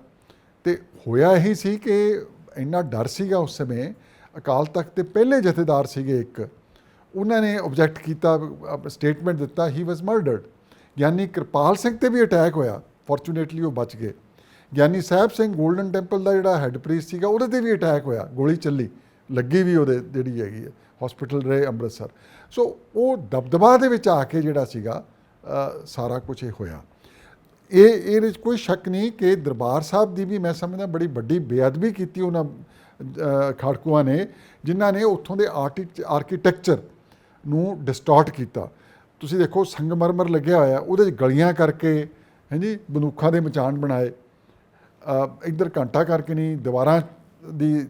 ਤੇ ਹੋਇਆ ਇਹੀ ਸੀ ਕਿ ਇੰਨਾ ਡਰ ਸੀਗਾ ਉਸ ਸਮੇਂ। ਅਕਾਲ ਤਖਤ ਦੇ ਪਹਿਲੇ ਜਥੇਦਾਰ ਸੀਗੇ ਇੱਕ, ਉਹਨਾਂ ਨੇ ਆਬਜੈਕਟ ਕੀਤਾ, ਸਟੇਟਮੈਂਟ ਦਿੱਤਾ, ਹੀ ਵਾਜ਼ ਮਰਡਰਡ। ਗਿਆਨੀ ਕਿਰਪਾਲ ਸਿੰਘ ਤੇ ਵੀ ਅਟੈਕ ਹੋਇਆ, ਫੋਰਚੂਨੇਟਲੀ ਉਹ ਬਚ ਗਏ। ਗਿਆਨੀ ਸਾਹਿਬ ਸਿੰਘ ਗੋਲਡਨ ਟੈਂਪਲ ਦਾ ਜਿਹੜਾ ਹੈੱਡ ਪ੍ਰੀਸਟ ਸੀਗਾ, ਉਹਦੇ ਤੇ ਵੀ ਅਟੈਕ ਹੋਇਆ, ਗੋਲੀ ਚੱਲੀ, ਲੱਗੀ ਵੀ ਉਹਦੇ ਜਿਹੜੀ ਹੈਗੀ ਹੈ, ਹਸਪੀਟਲ ਰਹੇ ਅੰਮ੍ਰਿਤਸਰ। ਸੋ ਉਹ ਦਬਦਬਾ ਦੇ ਵਿੱਚ ਆ ਕੇ ਜਿਹੜਾ ਸੀਗਾ ਸਾਰਾ ਕੁਝ ਇਹ ਹੋਇਆ। ਇਹਦੇ 'ਚ ਕੋਈ ਸ਼ੱਕ ਨਹੀਂ ਕਿ ਦਰਬਾਰ ਸਾਹਿਬ ਦੀ ਵੀ ਮੈਂ ਸਮਝਦਾ ਬੜੀ ਵੱਡੀ ਬੇਅਦਬੀ ਕੀਤੀ ਉਹਨਾਂ ਖਾੜਕੂਆਂ ਨੇ, ਜਿਨ੍ਹਾਂ ਨੇ ਉੱਥੋਂ ਦੇ ਆਰਕੀਟੈਕਚਰ ਨੂੰ ਡਿਸਟੋਰਟ ਕੀਤਾ। ਤੁਸੀਂ ਦੇਖੋ ਸੰਗਮਰਮਰ ਲੱਗਿਆ ਹੋਇਆ, ਉਹਦੇ 'ਚ ਗਲੀਆਂ ਕਰਕੇ ਹਾਂਜੀ ਬੰਦੂਕਾਂ ਦੇ ਮਚਾਨ ਬਣਾਏ, ਇੱਧਰ ਘੰਟਾ ਕਰਕੇ ਨਹੀਂ, ਦੀਵਾਰਾਂ ਦੀ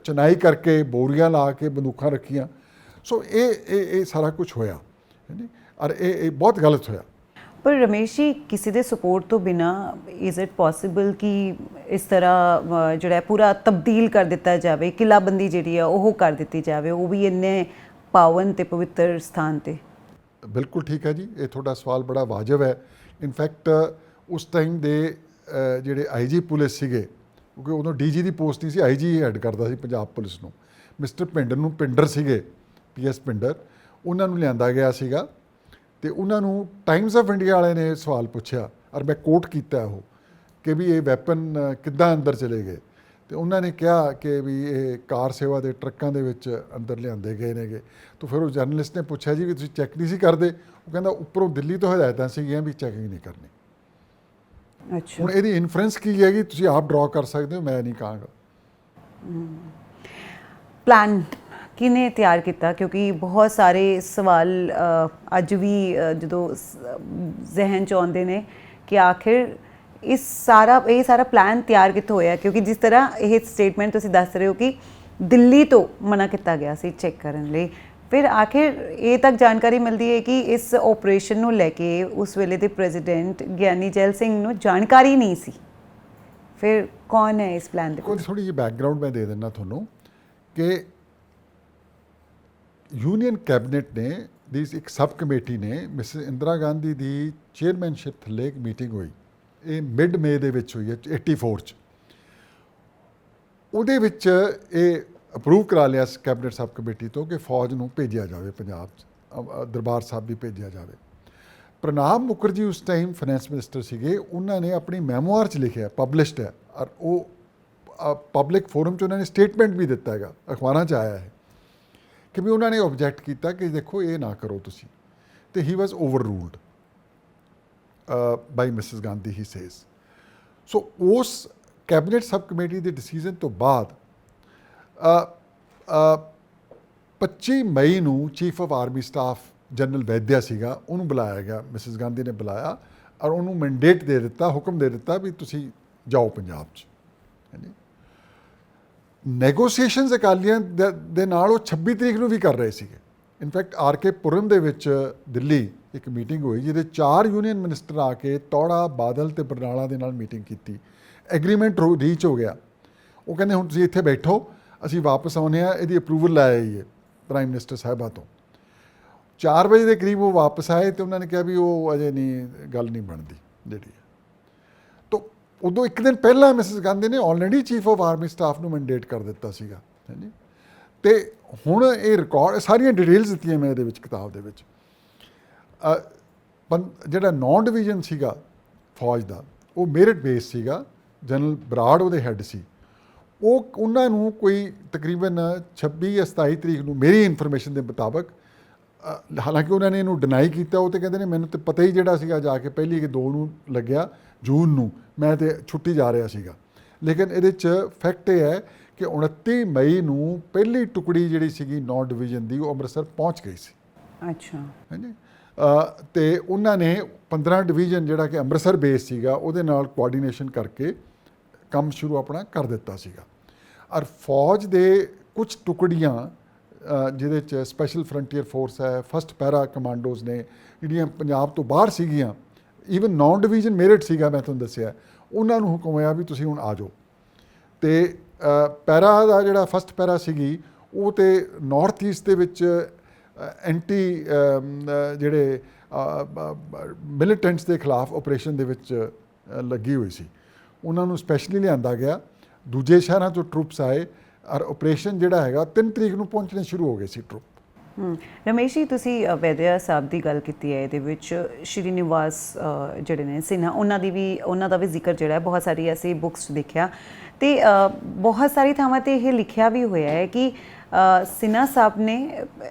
ਚਨਾਈ ਕਰਕੇ, ਬੋਰੀਆਂ ਲਾ ਕੇ ਬੰਦੂਕਾਂ ਰੱਖੀਆਂ। ਸੋ ਇਹ ਸਾਰਾ ਕੁਝ ਹੋਇਆ ਹਾਂਜੀ, ਔਰ ਇਹ ਬਹੁਤ ਗਲਤ ਹੋਇਆ। ਪਰ ਰਮੇਸ਼ ਜੀ, ਕਿਸੇ ਦੇ ਸਪੋਰਟ ਤੋਂ ਬਿਨਾ ਇਜ਼ ਇਟ ਪੋਸੀਬਲ ਕਿ ਇਸ ਤਰ੍ਹਾਂ ਜਿਹੜਾ ਪੂਰਾ ਤਬਦੀਲ ਕਰ ਦਿੱਤਾ ਜਾਵੇ, ਕਿਲਾਬੰਦੀ ਜਿਹੜੀ ਆ ਉਹ ਕਰ ਦਿੱਤੀ ਜਾਵੇ, ਉਹ ਵੀ ਇੰਨੇ ਪਾਵਨ ਤੇ ਪਵਿੱਤਰ ਸਥਾਨ ਤੇ? ਬਿਲਕੁਲ ਠੀਕ ਹੈ ਜੀ, ਇਹ ਤੁਹਾਡਾ ਸਵਾਲ ਬੜਾ ਵਾਜਬ ਹੈ। ਇਨਫੈਕਟ ਉਸ ਟਾਈਮ ਦੇ ਜਿਹੜੇ ਆਈਜੀ ਪੁਲਿਸ ਸੀਗੇ, ਕਿਉਂਕਿ ਉਦੋਂ ਡੀਜੀ ਦੀ ਪੋਸਟ ਨਹੀਂ ਸੀ, ਆਈਜੀ ਹੈਡ ਕਰਦਾ ਸੀ ਪੰਜਾਬ ਪੁਲਿਸ ਨੂੰ, ਮਿਸਟਰ ਪਿੰਡਰ ਸੀਗੇ, PS ਪਿੰਡਰ, ਉਹਨਾਂ ਨੂੰ ਲਿਆਂਦਾ ਗਿਆ ਸੀਗਾ ਤੇ ਉਹਨਾਂ ਨੂੰ ਟਾਈਮਸ ਆਫ ਇੰਡੀਆ ਵਾਲੇ ਨੇ ਸਵਾਲ ਪੁੱਛਿਆ, ਔਰ ਮੈਂ ਕੋਟ ਕੀਤਾ ਉਹ, ਕਿ ਵੀ ਇਹ ਵੈਪਨ ਕਿੱਦਾਂ ਅੰਦਰ ਚਲੇ ਗਏ। ਤੇ ਉਹਨਾਂ ਨੇ ਕਿਹਾ ਕਿ ਵੀ ਇਹ ਕਾਰ ਸੇਵਾ ਦੇ ਟਰੱਕਾਂ ਦੇ ਵਿੱਚ ਅੰਦਰ ਲਿਆਂਦੇ ਗਏ ਨੇਗੇ। ਤਾਂ ਫਿਰ ਉਹ ਜਰਨਲਿਸਟ ਨੇ ਪੁੱਛਿਆ ਜੀ ਵੀ ਤੁਸੀਂ ਚੈੱਕ ਨਹੀਂ ਸੀ ਕਰਦੇ? ਉਹ ਕਹਿੰਦਾ ਉੱਪਰੋਂ ਦਿੱਲੀ ਤੋਂ ਹਦਾਇਤਾਂ ਸੀਗੀਆਂ ਵੀ ਚੈਕਿੰਗ ਨਹੀਂ ਕਰਨੀ। ਅੱਛਾ, ਹੁਣ ਇਹਦੀ ਇਨਫਰੈਂਸ ਕੀ ਹੈਗੀ ਤੁਸੀਂ ਆਪ ਡਰਾ ਕਰ ਸਕਦੇ ਹੋ, ਮੈਂ ਨਹੀਂ ਕਹਾਂਗਾ। ਪਲਾਨ ਕਿਹਨੇ ਤਿਆਰ ਕੀਤਾ? ਕਿਉਂਕਿ ਬਹੁਤ ਸਾਰੇ ਸਵਾਲ ਅੱਜ ਵੀ ਜਦੋਂ ਜ਼ਿਹਨ 'ਚ ਆਉਂਦੇ ਨੇ ਕਿ ਆਖਿਰ ਇਹ ਸਾਰਾ ਪਲਾਨ ਤਿਆਰ ਕਿੱਥੋਂ ਹੋਇਆ? ਕਿਉਂਕਿ ਜਿਸ ਤਰ੍ਹਾਂ ਇਹ ਸਟੇਟਮੈਂਟ ਤੁਸੀਂ ਦੱਸ ਰਹੇ ਹੋ ਕਿ ਦਿੱਲੀ ਤੋਂ ਮਨਾ ਕੀਤਾ ਗਿਆ ਸੀ ਚੈੱਕ ਕਰਨ ਲਈ, ਫਿਰ ਆਖਿਰ ਇਹ ਤੱਕ ਜਾਣਕਾਰੀ ਮਿਲਦੀ ਹੈ ਕਿ ਇਸ ਆਪਰੇਸ਼ਨ ਨੂੰ ਲੈ ਕੇ ਉਸ ਵੇਲੇ ਦੇ ਪ੍ਰੈਜ਼ੀਡੈਂਟ ਗਿਆਨੀ ਜੈਲ ਸਿੰਘ ਨੂੰ ਜਾਣਕਾਰੀ ਨਹੀਂ ਸੀ। ਫਿਰ ਕੌਣ ਹੈ ਇਸ ਪਲਾਨ ਦੇ? ਕੋਈ ਥੋੜੀ ਜਿਹੀ ਬੈਕਗਰਾਉਂਡ ਮੈਂ ਦੇ ਦਿੰਦਾ ਤੁਹਾਨੂੰ ਕਿ ਯੂਨੀਅਨ ਕੈਬਨਿਟ ਨੇ ਦੀ ਇੱਕ ਸਬ ਕਮੇਟੀ ਨੇ ਮਿਸਿਸ ਇੰਦਰਾ ਗਾਂਧੀ ਦੀ ਚੇਅਰਮੈਨਸ਼ਿਪ ਥੱਲੇ ਇੱਕ ਮੀਟਿੰਗ ਹੋਈ, ਇਹ ਮਿਡ ਮੇ ਦੇ ਵਿੱਚ ਹੋਈ ਹੈ 84 'ਚ। ਉਹਦੇ ਵਿੱਚ ਇਹ ਅਪਰੂਵ ਕਰਾ ਲਿਆ ਕੈਬਨਿਟ ਸਬ ਕਮੇਟੀ ਤੋਂ ਕਿ ਫੌਜ ਨੂੰ ਭੇਜਿਆ ਜਾਵੇ ਪੰਜਾਬ 'ਚ, ਦਰਬਾਰ ਸਾਹਿਬ ਵੀ ਭੇਜਿਆ ਜਾਵੇ। ਪ੍ਰਣਾਬ ਮੁਖਰਜੀ ਉਸ ਟਾਈਮ ਫਾਈਨੈਂਸ ਮਿਨਿਸਟਰ ਸੀਗੇ, ਉਹਨਾਂ ਨੇ ਆਪਣੀ ਮੈਮੋਆਰ 'ਚ ਲਿਖਿਆ, ਪਬਲਿਸ਼ਡ ਹੈ, ਔਰ ਉਹ ਪਬਲਿਕ ਫੋਰਮ 'ਚ ਉਹਨਾਂ ਨੇ ਸਟੇਟਮੈਂਟ ਵੀ ਦਿੱਤਾ ਹੈਗਾ, ਅਖਬਾਰਾਂ 'ਚ ਆਇਆ ਹੈ ਕਿ ਵੀ ਉਹਨਾਂ ਨੇ ਓਬਜੈਕਟ ਕੀਤਾ ਕਿ ਦੇਖੋ ਇਹ ਨਾ ਕਰੋ ਤੁਸੀਂ, ਤੇ ਹੀ ਵਾਜ਼ ਓਵਰ ਰੂਲਡ ਬਾਈ ਮਿਸਿਸ ਗਾਂਧੀ ਹੀ ਸੇਜ਼। ਸੋ ਉਸ ਕੈਬਨਿਟ ਸਬ ਕਮੇਟੀ ਦੇ ਡਿਸੀਜ਼ਨ ਤੋਂ ਬਾਅਦ 25 ਮਈ ਨੂੰ chief of army staff general Vaidya ਸੀਗਾ, ਉਹਨੂੰ ਬੁਲਾਇਆ ਗਿਆ, ਮਿਸਿਸ ਗਾਂਧੀ ਨੇ ਬੁਲਾਇਆ ਔਰ ਉਹਨੂੰ ਮੈਂਡੇਟ ਦੇ ਦਿੱਤਾ, ਹੁਕਮ ਦੇ ਦਿੱਤਾ ਵੀ ਤੁਸੀਂ ਜਾਓ ਪੰਜਾਬ 'ਚ। ਹਾਂਜੀ, ਨੈਗੋਸੀਏਸ਼ਨਸ ਅਕਾਲੀਆਂ ਦੇ ਨਾਲ ਉਹ 26 ਤਰੀਕ ਨੂੰ ਵੀ ਕਰ ਰਹੇ ਸੀਗੇ। ਇਨਫੈਕਟ RK ਪੁਰਮ ਦੇ ਵਿੱਚ ਦਿੱਲੀ ਇੱਕ ਮੀਟਿੰਗ ਹੋਈ ਜਿਹਦੇ 4 ਯੂਨੀਅਨ ਮਿਨਿਸਟਰ ਆ ਕੇ ਤੌੜਾ, ਬਾਦਲ ਤੇ ਬਰਨਾਲਾ ਦੇ ਨਾਲ ਮੀਟਿੰਗ ਕੀਤੀ, ਐਗਰੀਮੈਂਟ ਰੀਚ ਹੋ ਗਿਆ। ਉਹ ਕਹਿੰਦੇ ਹੁਣ ਤੁਸੀਂ ਇੱਥੇ ਬੈਠੋ, ਅਸੀਂ ਵਾਪਸ ਆਉਂਦੇ ਹਾਂ, ਇਹਦੀ ਅਪਰੂਵਲ ਲੈ ਆਈਏ ਪ੍ਰਾਈਮ ਮਿਨਿਸਟਰ ਸਾਹਿਬਾ ਤੋਂ। 4 ਵਜੇ ਦੇ ਕਰੀਬ ਉਹ ਵਾਪਸ ਆਏ ਤੇ ਉਹਨਾਂ ਨੇ ਕਿਹਾ ਵੀ ਉਹ ਅਜੇ ਨਹੀਂ, ਗੱਲ ਨਹੀਂ ਬਣਦੀ ਜਿਹੜੀ ਹੈ। ਤਾਂ ਉਦੋਂ ਇੱਕ ਦਿਨ ਪਹਿਲਾਂ ਮਿਸਿਸ ਗਾਂਧੀ ਨੇ already chief of army staff ਨੂੰ ਮੈਂਡੇਟ ਕਰ ਦਿੱਤਾ ਸੀਗਾ। ਹਾਂਜੀ, ਤੇ ਹੁਣ ਇਹ ਰਿਕਾਰਡ ਸਾਰੀਆਂ ਡਿਟੇਲਸ ਦਿੱਤੀਆਂ ਮੈਂ ਇਹਦੇ ਵਿੱਚ ਕਿਤਾਬ ਦੇ ਵਿੱਚ। ਜਿਹੜਾ ਨੌਨ ਡਿਵੀਜ਼ਨ ਸੀਗਾ ਫੌਜ ਦਾ, ਉਹ ਮੇਰਿਟ ਬੇਸ ਸੀਗਾ, ਜਨਰਲ ਬਰਾੜ ਉਹਦੇ ਹੈੱਡ ਸੀ। ਉਹਨਾਂ ਨੂੰ ਕੋਈ ਤਕਰੀਬਨ 26 ਜਾਂ 27 ਤਰੀਕ ਨੂੰ ਮੇਰੀ ਇਨਫੋਰਮੇਸ਼ਨ ਦੇ ਮੁਤਾਬਕ, ਹਾਲਾਂਕਿ ਉਹਨਾਂ ਨੇ ਇਹਨੂੰ ਡਿਨਾਈ ਕੀਤਾ, ਉਹ ਤਾਂ ਕਹਿੰਦੇ ਨੇ ਮੈਨੂੰ ਤਾਂ ਪਤਾ ਹੀ ਜਿਹੜਾ ਸੀਗਾ ਜਾ ਕੇ ਪਹਿਲੀ ਕਿ 2 ਨੂੰ ਲੱਗਿਆ ਜੂਨ ਨੂੰ, ਮੈਂ ਤਾਂ ਛੁੱਟੀ ਜਾ ਰਿਹਾ ਸੀਗਾ। ਲੇਕਿਨ ਇਹਦੇ 'ਚ ਫੈਕਟ ਇਹ ਹੈ ਕਿ 29 ਮਈ ਨੂੰ ਪਹਿਲੀ ਟੁਕੜੀ ਜਿਹੜੀ ਸੀਗੀ ਨੌਨ ਡਿਵੀਜ਼ਨ ਦੀ, ਉਹ ਅੰਮ੍ਰਿਤਸਰ ਪਹੁੰਚ ਗਈ ਸੀ। ਅੱਛਾ, ਹਾਂਜੀ। ਤੇ ਉਹਨਾਂ ਨੇ 15 ਡਿਵੀਜ਼ਨ ਜਿਹੜਾ ਕਿ ਅੰਮ੍ਰਿਤਸਰ ਬੇਸ ਸੀਗਾ, ਉਹਦੇ ਨਾਲ ਕੋਆਰਡੀਨੇਸ਼ਨ ਕਰਕੇ ਕੰਮ ਸ਼ੁਰੂ ਆਪਣਾ ਕਰ ਦਿੱਤਾ ਸੀਗਾ। ਔਰ ਫੌਜ ਦੇ ਕੁਝ ਟੁਕੜੀਆਂ ਜਿਹਦੇ 'ਚ ਸਪੈਸ਼ਲ ਫਰੰਟੀਅਰ ਫੋਰਸ ਹੈ, ਫਸਟ ਪੈਰਾ ਕਮਾਂਡੋਜ਼ ਨੇ, ਜਿਹੜੀਆਂ ਪੰਜਾਬ ਤੋਂ ਬਾਹਰ ਸੀਗੀਆਂ, ਈਵਨ ਨੌਨ ਡਿਵੀਜ਼ਨ ਮੇਰਿਟ ਸੀਗਾ, ਮੈਂ ਤੁਹਾਨੂੰ ਦੱਸਿਆ, ਉਹਨਾਂ ਨੂੰ ਹੁਕਮ ਹੋਇਆ ਵੀ ਤੁਸੀਂ ਹੁਣ ਆ ਜਾਓ। ਤੇ ਪੈਰਾ ਦਾ ਜਿਹੜਾ ਫਸਟ ਪੈਰਾ ਸੀਗੀ, ਉਹ ਤੇ ਨਾਰਥ ਈਸਟ ਦੇ ਵਿੱਚ ਐਂਟੀ ਜਿਹੜੇ ਮਿਲੀਟੈਂਟਸ ਦੇ ਖਿਲਾਫ ਆਪਰੇਸ਼ਨ ਦੇ ਵਿੱਚ ਲੱਗੀ ਹੋਈ ਸੀ, ਉਹਨਾਂ ਨੂੰ ਸਪੈਸ਼ਲੀ ਲਿਆਂਦਾ ਗਿਆ। ਦੂਜੇ ਸ਼ਹਿਰਾਂ ਤੋਂ ਟਰੂਪਸ ਆਏ ਔਰ ਆਪਰੇਸ਼ਨ ਜਿਹੜਾ ਹੈਗਾ 3 ਤਰੀਕ ਨੂੰ ਪਹੁੰਚਣੇ ਸ਼ੁਰੂ ਹੋ ਗਏ ਸੀ ਟਰੂਪ। ਰਮੇਸ਼ ਜੀ, ਤੁਸੀਂ ਵੈਦਿਆ ਸਾਹਿਬ ਦੀ ਗੱਲ ਕੀਤੀ ਹੈ, ਇਹਦੇ ਵਿੱਚ ਸ਼੍ਰੀ ਨਿਵਾਸ ਜਿਹੜੇ ਨੇ ਸਿਨਹਾ, ਉਹਨਾਂ ਦਾ ਵੀ ਜ਼ਿਕਰ ਜਿਹੜਾ ਹੈ ਬਹੁਤ ਸਾਰੀ ਅਸੀਂ ਬੁੱਕਸ ਦੇਖਿਆ, ਤੇ ਬਹੁਤ ਸਾਰੀ ਥਾਵਾਂ 'ਤੇ ਇਹ ਲਿਖਿਆ ਵੀ ਹੋਇਆ ਹੈ ਕਿ ਸਿਨਹਾ ਸਾਹਿਬ ਨੇ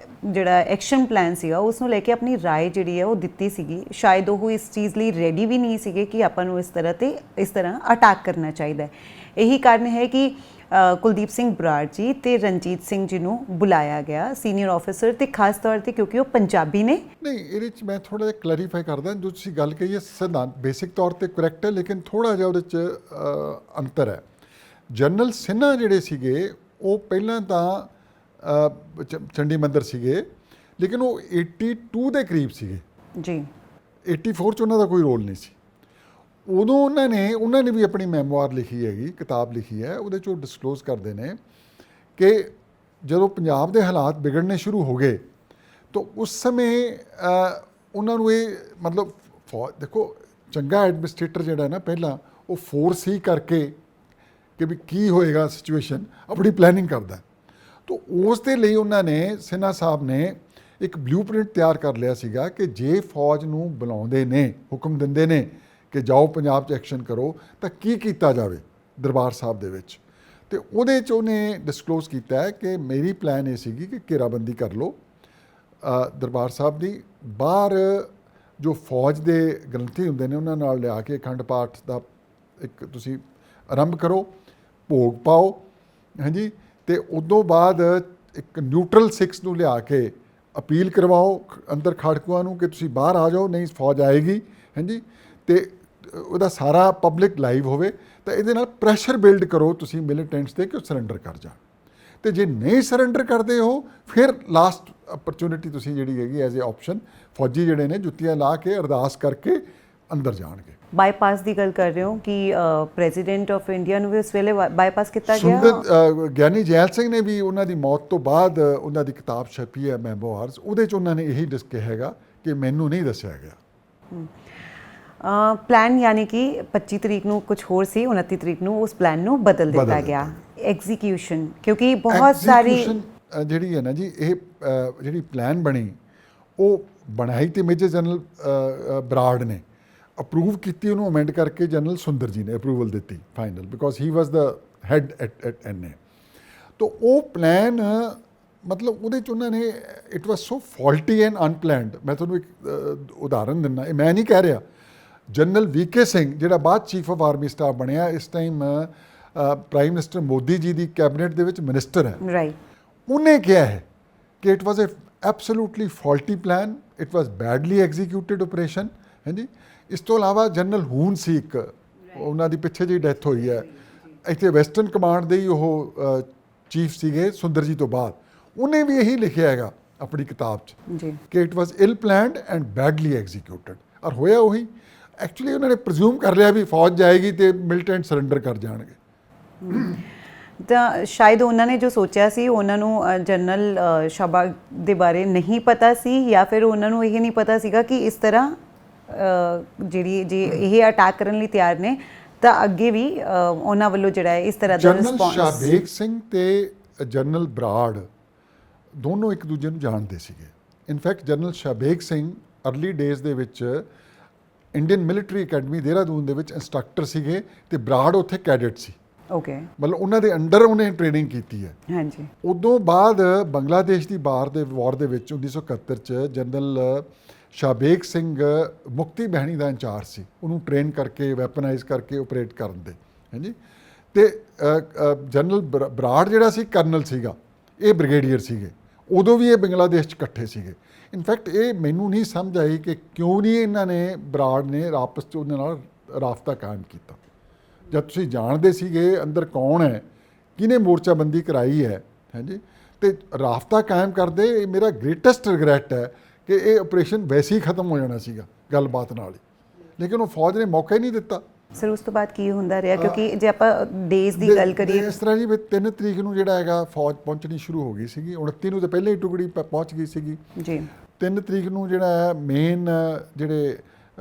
ਜਿਹੜਾ ਐਕਸ਼ਨ ਪਲਾਨ ਸੀਗਾ ਉਸ ਨੂੰ ਲੈ ਕੇ ਆਪਣੀ ਰਾਏ ਜਿਹੜੀ ਹੈ ਉਹ ਦਿੱਤੀ ਸੀਗੀ। ਸ਼ਾਇਦ ਉਹ ਇਸ ਚੀਜ਼ ਲਈ ਰੈਡੀ ਵੀ ਨਹੀਂ ਸੀਗੇ ਕਿ ਆਪਾਂ ਨੂੰ ਇਸ ਤਰ੍ਹਾਂ ਅਟੈਕ ਕਰਨਾ ਚਾਹੀਦਾ ਹੈ। ਇਹੀ ਕਾਰਨ ਹੈ ਕਿ ਕੁਲਦੀਪ ਸਿੰਘ ਬਰਾੜ ਜੀ ਤੇ ਰਣਜੀਤ ਸਿੰਘ ਜੀ ਨੂੰ ਬੁਲਾਇਆ ਗਿਆ ਸੀਨੀਅਰ ਆਫੀਸਰ, ਤੇ ਖਾਸ ਤੌਰ ਤੇ ਕਿਉਂਕਿ ਉਹ ਪੰਜਾਬੀ ਨੇ। ਨਹੀਂ, ਇਹਦੇ 'ਚ ਮੈਂ ਥੋੜ੍ਹਾ ਜਿਹਾ ਕਲੈਰੀਫਾਈ ਕਰਦਾ, ਜੋ ਤੁਸੀਂ ਗੱਲ ਕਹੀ ਹੈ ਸਿਧਾਂਤ ਬੇਸਿਕ ਤੌਰ ਤੇ ਕਰੈਕਟ ਹੈ, ਲੇਕਿਨ ਥੋੜ੍ਹਾ ਜਿਹਾ ਉਹਦੇ 'ਚ ਅੰਤਰ ਹੈ। ਜਨਰਲ ਸਿਨਹਾ ਜਿਹੜੇ ਸੀਗੇ ਉਹ ਪਹਿਲਾਂ ਤਾਂ ਚੰਡੀ ਮੰਦਰ ਸੀਗੇ, ਲੇਕਿਨ ਉਹ 82 ਦੇ ਕਰੀਬ ਸੀਗੇ ਜੀ। 84 'ਚ ਉਹਨਾਂ ਦਾ ਕੋਈ ਰੋਲ ਨਹੀਂ ਸੀ। ਉਦੋਂ ਉਹਨਾਂ ਨੇ ਵੀ ਆਪਣੀ ਮੈਮੋਆਰ ਲਿਖੀ ਹੈਗੀ, ਕਿਤਾਬ ਲਿਖੀ ਹੈ, ਉਹਦੇ 'ਚ ਉਹ ਡਿਸਕਲੋਜ਼ ਕਰਦੇ ਨੇ ਕਿ ਜਦੋਂ ਪੰਜਾਬ ਦੇ ਹਾਲਾਤ ਵਿਗੜਨੇ ਸ਼ੁਰੂ ਹੋ ਗਏ ਤਾਂ ਉਸ ਸਮੇਂ ਉਹਨਾਂ ਨੂੰ ਇਹ ਮਤਲਬ ਦੇਖੋ, ਚੰਗਾ ਐਡਮਿਨਿਸਟ੍ਰੇਟਰ ਜਿਹੜਾ ਨਾ ਪਹਿਲਾਂ ਉਹ ਫੋਰਸ ਹੀ ਕਰਕੇ ਕਿ ਵੀ ਕੀ ਹੋਏਗਾ ਸਿਚੁਏਸ਼ਨ, ਆਪਣੀ ਪਲੈਨਿੰਗ ਕਰਦਾ। ਤਾਂ ਉਸ ਦੇ ਲਈ ਉਹਨਾਂ ਨੇ ਸਿਨਹਾ ਸਾਹਿਬ ਨੇ ਇੱਕ ਬਲੂਪ੍ਰਿੰਟ ਤਿਆਰ ਕਰ ਲਿਆ ਸੀਗਾ ਕਿ ਜੇ ਫੌਜ ਨੂੰ ਬੁਲਾਉਂਦੇ ਨੇ, ਹੁਕਮ ਦਿੰਦੇ ਨੇ ਕਿ ਜਾਓ ਪੰਜਾਬ 'ਚ ਐਕਸ਼ਨ ਕਰੋ, ਤਾਂ ਕੀ ਕੀਤਾ ਜਾਵੇ ਦਰਬਾਰ ਸਾਹਿਬ ਦੇ ਵਿੱਚ। ਤੇ ਉਹਦੇ 'ਚ ਉਹਨੇ ਡਿਸਕਲੋਜ਼ ਕੀਤਾ ਹੈ ਕਿ ਮੇਰੀ ਪਲਾਨ ਇਹ ਸੀਗੀ ਕਿ ਘੇਰਾਬੰਦੀ ਕਰ ਲਓ ਦਰਬਾਰ ਸਾਹਿਬ ਦੀ, ਬਾਹਰ ਜੋ ਫੌਜ ਦੇ ਗ੍ਰੰਥੀ ਹੁੰਦੇ ਨੇ ਉਹਨਾਂ ਨਾਲ ਲਿਆ ਕੇ ਅਖੰਡ ਪਾਠ ਦਾ ਇੱਕ ਤੁਸੀਂ ਆਰੰਭ ਕਰੋ, ਭੋਗ ਪਾਓ, ਹਾਂਜੀ, ਤੇ ਉਦੋਂ ਬਾਅਦ ਇੱਕ ਨਿਊਟਰਲ ਸਿੱਖਸ ਨੂੰ ਲਿਆ ਕੇ ਅਪੀਲ ਕਰਵਾਓ ਅੰਦਰ ਖਾੜਕੂਆਂ ਨੂੰ ਕਿ ਤੁਸੀਂ ਬਾਹਰ ਆ ਜਾਓ, ਨਹੀਂ ਫੌਜ ਆਏਗੀ, ਹਾਂਜੀ, ਤੇ ਉਹਦਾ ਸਾਰਾ ਪਬਲਿਕ ਲਾਈਵ ਹੋਵੇ। ਤਾਂ ਇਹਦੇ ਨਾਲ ਪ੍ਰੈਸ਼ਰ ਬਿਲਡ ਕਰੋ ਤੁਸੀਂ ਮਿਲੀਟੈਂਟਸ 'ਤੇ ਕਿ ਉਹ ਸਰੈਂਡਰ ਕਰ ਜਾਣ, ਤੇ ਜੇ ਨਹੀਂ ਸਰੈਂਡਰ ਕਰਦੇ ਹੋ ਫਿਰ ਲਾਸਟ ਅਪਰਚੂਨਿਟੀ ਤੁਸੀਂ ਜਿਹੜੀ ਹੈਗੀ ਐਜ਼ ਏ ਆਪਸ਼ਨ, ਫੌਜੀ ਜਿਹੜੇ ਨੇ ਜੁੱਤੀਆਂ ਲਾ ਕੇ ਅਰਦਾਸ ਕਰਕੇ ਅੰਦਰ ਜਾਣਗੇ। ਬਾਈਪਾਸ ਦੀ ਗੱਲ ਕਰ ਰਹੇ ਹੋ ਕਿ ਪ੍ਰੈਜ਼ੀਡੈਂਟ ਆਫ ਇੰਡੀਆ ਨੂੰ ਵੀ ਉਸ ਵੇਲੇ ਬਾਈਪਾਸ ਕੀਤਾ ਗਿਆ। ਸੁੰਦਰ ਗਿਆਨੀ ਜੈਲ ਸਿੰਘ ਨੇ ਵੀ ਉਹਨਾਂ ਦੀ ਮੌਤ ਤੋਂ ਬਾਅਦ ਉਹਨਾਂ ਦੀ ਕਿਤਾਬ ਛਪੀ ਹੈ ਮੈਮੋਆਰਸ, ਉਹਦੇ 'ਚ ਉਹਨਾਂ ਨੇ ਇਹੀ ਕਿਹਾ ਹੈਗਾ ਕਿ ਮੈਨੂੰ ਨਹੀਂ ਦੱਸਿਆ ਗਿਆ। ਪਲਾਨ ਯਾਨੀ ਕਿ 25 ਤਰੀਕ ਨੂੰ ਕੁਝ ਹੋਰ ਸੀ, 29 ਤਰੀਕ ਨੂੰ ਉਸ ਪਲਾਨ ਨੂੰ ਬਦਲ ਦਿੱਤਾ ਗਿਆ। ਐਗਜ਼ੀਕਿਊਸ਼ਨ, ਕਿਉਂਕਿ ਬਹੁਤ ਸਾਰੀ ਜਿਹੜੀ ਹੈ ਨਾ ਜੀ, ਇਹ ਜਿਹੜੀ ਪਲਾਨ ਬਣੀ ਉਹ ਬਣਾਈ ਤੇ ਮੇਜਰ ਜਨਰਲ ਬਰਾੜ ਨੇ ਅਪਰੂਵ ਕੀਤੀ, ਉਹਨੂੰ ਅਮੈਂਡ ਕਰਕੇ ਜਨਰਲ ਸੁੰਦਰ ਜੀ ਨੇ ਅਪਰੂਵਲ ਦਿੱਤੀ final, because he was the head at NA. ਤਾਂ ਉਹ ਪਲਾਨ ਮਤਲਬ ਉਹਦੇ 'ਚ ਉਹਨਾਂ ਨੇ it was so faulty and unplanned. ਮੈਂ ਤੁਹਾਨੂੰ ਇੱਕ ਉਦਾਹਰਨ ਦਿੰਦਾ, ਇਹ ਮੈਂ ਨਹੀਂ ਕਹਿ ਰਿਹਾ, ਜਨਰਲ ਵੀਕੇ ਸਿੰਘ ਜਿਹੜਾ ਬਾਅਦ ਚੀਫ ਆਫ ਆਰਮੀ ਸਟਾਫ ਬਣਿਆ, ਇਸ time prime minister Modi ji ਦੀ ਕੈਬਨਿਟ ਦੇ ਵਿੱਚ ਮਿਨਿਸਟਰ ਹੈ, ਰਾਈਟ, ਉਹਨੇ ਕਿਹਾ ਹੈ ਕਿ it was absolutely faulty plan, it was badly ਐਗਜ਼ੀਕਿਊਟਿਡ operation, ਹਾਂਜੀ। ਇਸ ਤੋਂ ਇਲਾਵਾ ਜਨਰਲ ਹੂਨ ਸੀ ਇੱਕ, ਉਹਨਾਂ ਦੀ ਪਿੱਛੇ ਜਿਹੀ ਡੈਥ ਹੋਈ ਹੈ, ਇੱਥੇ ਵੈਸਟਰਨ ਕਮਾਂਡ ਦੇ ਹੀ ਉਹ ਚੀਫ ਸੀਗੇ ਸੁੰਦਰ ਜੀ ਤੋਂ ਬਾਅਦ, ਉਹਨੇ ਵੀ ਇਹੀ ਲਿਖਿਆ ਹੈਗਾ ਆਪਣੀ ਕਿਤਾਬ 'ਚ ਜੀ ਕਿ it was ill planned and badly ਐਗਜ਼ੀਕਿਊਟਿਡ। ਔਰ ਹੋਇਆ ਉਹੀ, ਐਕਚੁਅਲੀ ਉਹਨਾਂ ਨੇ ਪ੍ਰਜ਼ਿਊਮ ਕਰ ਲਿਆ ਵੀ ਫੌਜ ਜਾਏਗੀ ਤੇ ਮਿਲੀਟੈਂਟ ਸਰੈਂਡਰ ਕਰ ਜਾਣਗੇ। ਤਾਂ ਸ਼ਾਇਦ ਉਹਨਾਂ ਨੇ ਜੋ ਸੋਚਿਆ ਸੀ, ਉਹਨਾਂ ਨੂੰ ਜਨਰਲ ਸ਼ਾਬਾਗ ਦੇ ਬਾਰੇ ਨਹੀਂ ਪਤਾ ਸੀ, ਜਾਂ ਫਿਰ ਉਹਨਾਂ ਨੂੰ ਇਹ ਨਹੀਂ ਪਤਾ ਸੀਗਾ ਕਿ ਇਸ ਤਰ੍ਹਾਂ ਜਿਹੜੀ ਜੇ ਇਹ ਅਟੈਕ ਕਰਨ ਲਈ ਤਿਆਰ ਨੇ ਤਾਂ ਅੱਗੇ ਵੀ ਉਹਨਾਂ ਵੱਲੋਂ ਜਿਹੜਾ ਹੈ ਇਸ ਤਰ੍ਹਾਂ ਦਾ ਰਿਸਪੌਂਸ। ਜਨਰਲ ਸ਼ਾਬੇਗ ਸਿੰਘ ਤੇ ਜਨਰਲ ਬਰਾੜ ਦੋਨੋਂ ਇੱਕ ਦੂਜੇ ਨੂੰ ਜਾਣਦੇ ਸੀਗੇ। In fact general Shabeg Singh early days ਦੇ ਵਿੱਚ ਇੰਡੀਅਨ ਮਿਲਟਰੀ ਅਕੈਡਮੀ ਦੇਹਰਾਦੂਨ ਦੇ ਵਿੱਚ ਇੰਸਟ੍ਰਕਟਰ ਸੀਗੇ ਤੇ ਬਰਾੜ ਉੱਥੇ ਕੈਡਟ ਸੀ। ਓਕੇ, ਮਤਲਬ ਉਹਨਾਂ ਦੇ ਅੰਡਰ ਉਹਨੇ ਟ੍ਰੇਨਿੰਗ ਕੀਤੀ ਹੈ। ਹਾਂਜੀ। ਉਦੋਂ ਬਾਅਦ ਬੰਗਲਾਦੇਸ਼ ਦੀ ਵਾਰ ਦੇ ਵਿੱਚ 1971 'ਚ ਜਨਰਲ ਸ਼ਾਬੇਗ ਸਿੰਘ ਮੁਕਤੀ ਬਾਹਿਨੀ ਦਾ ਇੰਚਾਰਜ ਸੀ, ਉਹਨੂੰ ਟ੍ਰੇਨ ਕਰਕੇ ਵੈਪਨਾਈਜ਼ ਕਰਕੇ ਆਪਰੇਟ ਕਰਨ ਦੇ, ਹਾਂਜੀ। ਤੇ ਜਨਰਲ ਬਰਾੜ ਜਿਹੜਾ ਸੀ ਕਰਨਲ ਸੀਗਾ, ਇਹ ਬ੍ਰਿਗੇਡੀਅਰ ਸੀਗੇ। ਉਦੋਂ ਵੀ ਇਹ ਬੰਗਲਾਦੇਸ਼ 'ਚ ਇਕੱਠੇ ਸੀਗੇ। ਇਨਫੈਕਟ ਇਹ ਮੈਨੂੰ ਨਹੀਂ ਸਮਝ ਆਈ ਕਿ ਕਿਉਂ ਨਹੀਂ ਇਹਨਾਂ ਨੇ ਬਰਾੜ ਨੇ ਆਪਸ 'ਚ ਉਹਨਾਂ ਨਾਲ ਰਾਬਤਾ ਕਾਇਮ ਕੀਤਾ, ਜਦ ਤੁਸੀਂ ਜਾਣਦੇ ਸੀਗੇ ਅੰਦਰ ਕੌਣ ਹੈ, ਕਿਹਨੇ ਮੋਰਚਾਬੰਦੀ ਕਰਾਈ ਹੈ, ਹਾਂਜੀ। ਤੇ ਰਾਬਤਾ ਕਾਇਮ ਕਰਦੇ, ਇਹ ਮੇਰਾ ਗ੍ਰੇਟੈਸਟ ਰਿਗਰੈਟ ਹੈ ਕਿ ਇਹ ਆਪਰੇਸ਼ਨ ਵੈਸੇ ਹੀ ਖਤਮ ਹੋ ਜਾਣਾ ਸੀਗਾ ਗੱਲਬਾਤ ਨਾਲ ਹੀ, ਲੇਕਿਨ ਉਹ ਫੌਜ ਨੇ ਮੌਕਾ ਹੀ ਨਹੀਂ ਦਿੱਤਾ। ਸਰ ਉਸ ਤੋਂ ਬਾਅਦ ਕੀ ਹੁੰਦਾ ਰਿਹਾ, ਕਿਉਂਕਿ ਜੇ ਆਪਾਂ ਡੇਜ਼ ਦੀ ਗੱਲ ਕਰੀਏ ਇਸ ਤਰ੍ਹਾਂ ਜੀ 3 ਤਰੀਕ ਨੂੰ ਜਿਹੜਾ ਹੈਗਾ ਫੌਜ ਪਹੁੰਚਣੀ ਸ਼ੁਰੂ ਹੋ ਗਈ ਸੀਗੀ, 29 ਨੂੰ ਤਾਂ ਪਹਿਲਾਂ ਹੀ ਟੁਕੜੀ ਪਹੁੰਚ ਗਈ ਸੀਗੀ ਜੀ। 3 ਤਰੀਕ ਨੂੰ ਜਿਹੜਾ ਹੈ ਮੇਨ ਜਿਹੜੇ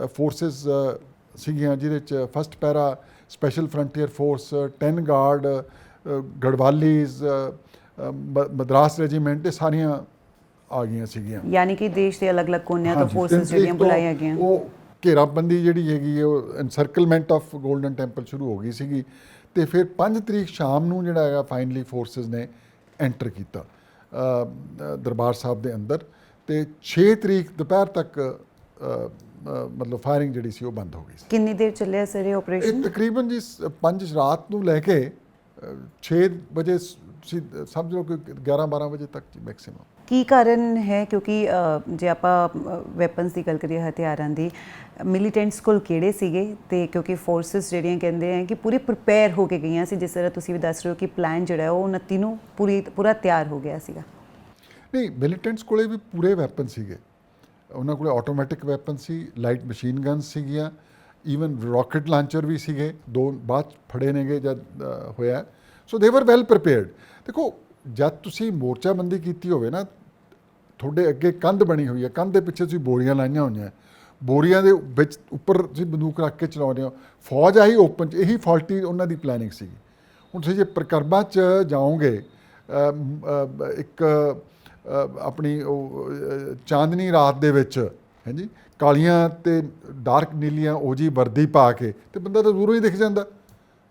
ਫੋਰਸਿਸ ਸੀਗੀਆਂ, ਜਿਹਦੇ 'ਚ first para special frontier force, 10 guard, Garhwalis, Madras regiment, ਇਹ ਸਾਰੀਆਂ ਆ ਗਈਆਂ ਸੀਗੀਆਂ। ਯਾਨੀ ਕਿ ਦੇਸ਼ ਦੇ ਅਲੱਗ-ਅਲੱਗ ਕੋਨਿਆਂ ਤੋਂ ਫੋਰਸਿਸ ਜਿਹੜੀਆਂ ਬੁਲਾਈਆਂ ਗਈਆਂ। ਉਹ ਘੇਰਾਬੰਦੀ ਜਿਹੜੀ ਹੈਗੀ ਉਹ ਐਨਸਰਕਲਮੈਂਟ ਆਫ ਗੋਲਡਨ ਟੈਂਪਲ ਸ਼ੁਰੂ ਹੋ ਗਈ ਸੀਗੀ। ਤੇ ਫਿਰ 5 ਤਰੀਕ ਸ਼ਾਮ ਨੂੰ ਜਿਹੜਾ ਹੈਗਾ ਫਾਈਨਲੀ ਫੋਰਸਿਸ ਨੇ ਐਂਟਰ ਕੀਤਾ ਦਰਬਾਰ ਸਾਹਿਬ ਦੇ ਅੰਦਰ, ਤੇ 6 ਤਰੀਕ ਦੁਪਹਿਰ ਤੱਕ ਮਤਲਬ ਫਾਇਰਿੰਗ ਜਿਹੜੀ ਸੀ ਉਹ ਬੰਦ ਹੋ ਗਈ ਸੀ। ਕਿੰਨੀ ਦੇਰ ਚੱਲਿਆ ਸਰ ਇਹ ਆਪਰੇਸ਼ਨ? ਤਕਰੀਬਨ ਜੀ 5 ਰਾਤ ਨੂੰ ਲੈ ਕੇ 6 ਵਜੇ ਤੁਸੀਂ ਸਮਝ ਲਓ ਕਿ 11-12 ਵਜੇ ਤੱਕ ਜੀ ਮੈਕਸਿਮਮ। ਕੀ ਕਾਰਨ ਹੈ, ਕਿਉਂਕਿ ਜੇ ਆਪਾਂ ਵੈਪਨਸ ਦੀ ਗੱਲ ਕਰੀਏ, ਹਥਿਆਰਾਂ ਦੀ, ਮਿਲੀਟੈਂਟਸ ਕੋਲ ਕਿਹੜੇ ਸੀਗੇ? ਤੇ ਕਿਉਂਕਿ ਫੋਰਸਿਸ ਜਿਹੜੀਆਂ ਕਹਿੰਦੇ ਆ ਕਿ ਪੂਰੀ ਪ੍ਰਿਪੇਅਰ ਹੋ ਕੇ ਗਈਆਂ ਸੀ, ਜਿਸ ਤਰ੍ਹਾਂ ਤੁਸੀਂ ਵੀ ਦੱਸ ਰਹੇ ਹੋ ਕਿ ਪਲਾਨ ਜਿਹੜਾ ਉਹ 29 ਨੂੰ ਪੂਰਾ ਤਿਆਰ ਹੋ ਗਿਆ ਸੀਗਾ। ਨਹੀਂ, ਮਿਲੀਟੈਂਟਸ ਕੋਲੇ ਵੀ ਪੂਰੇ ਵੈਪਨ ਸੀਗੇ। ਉਹਨਾਂ ਕੋਲੇ ਆਟੋਮੈਟਿਕ ਵੈਪਨ ਸੀ, ਲਾਈਟ ਮਸ਼ੀਨ ਗਨਸ ਸੀਗੀਆਂ, ਈਵਨ ਰੌਕਟ ਲਾਂਚਰ ਵੀ ਸੀਗੇ, 2 ਬਾਅਦ 'ਚ ਫੜੇ ਨੇਗੇ ਜਦ ਹੋਇਆ। ਸੋ ਦੇ ਵਰ ਵੈਲ ਪ੍ਰਿਪੇਅਰਡ। ਦੇਖੋ, ਜਦ ਤੁਸੀਂ ਮੋਰਚਾਬੰਦੀ ਕੀਤੀ ਹੋਵੇ ਨਾ, ਤੁਹਾਡੇ ਅੱਗੇ ਕੰਧ ਬਣੀ ਹੋਈ ਹੈ, ਕੰਧ ਦੇ ਪਿੱਛੇ ਤੁਸੀਂ ਬੋਰੀਆਂ ਲਾਈਆਂ ਹੋਈਆਂ, ਬੋਰੀਆਂ ਦੇ ਵਿੱਚ ਉੱਪਰ ਤੁਸੀਂ ਬੰਦੂਕ ਰੱਖ ਕੇ ਚਲਾਉਂਦੇ ਹੋ, ਫੌਜ ਆਹੀ ਓਪਨ 'ਚ, ਇਹੀ ਫਾਲਟੀ ਉਹਨਾਂ ਦੀ ਪਲੈਨਿੰਗ ਸੀਗੀ। ਹੁਣ ਤੁਸੀਂ ਜੇ ਪ੍ਰਕਰਮਾਂ 'ਚ ਜਾਓਗੇ, ਇੱਕ ਆਪਣੀ ਉਹ ਚਾਂਦਨੀ ਰਾਤ ਦੇ ਵਿੱਚ, ਹਾਂਜੀ, ਕਾਲੀਆਂ ਤੇ ਡਾਰਕ ਨੀਲੀਆਂ ਉਹਜੀ ਵਰਦੀ ਪਾ ਕੇ, ਤੇ ਬੰਦਾ ਤਾਂ ਦੂਰੋਂ ਹੀ ਦਿਖ ਜਾਂਦਾ,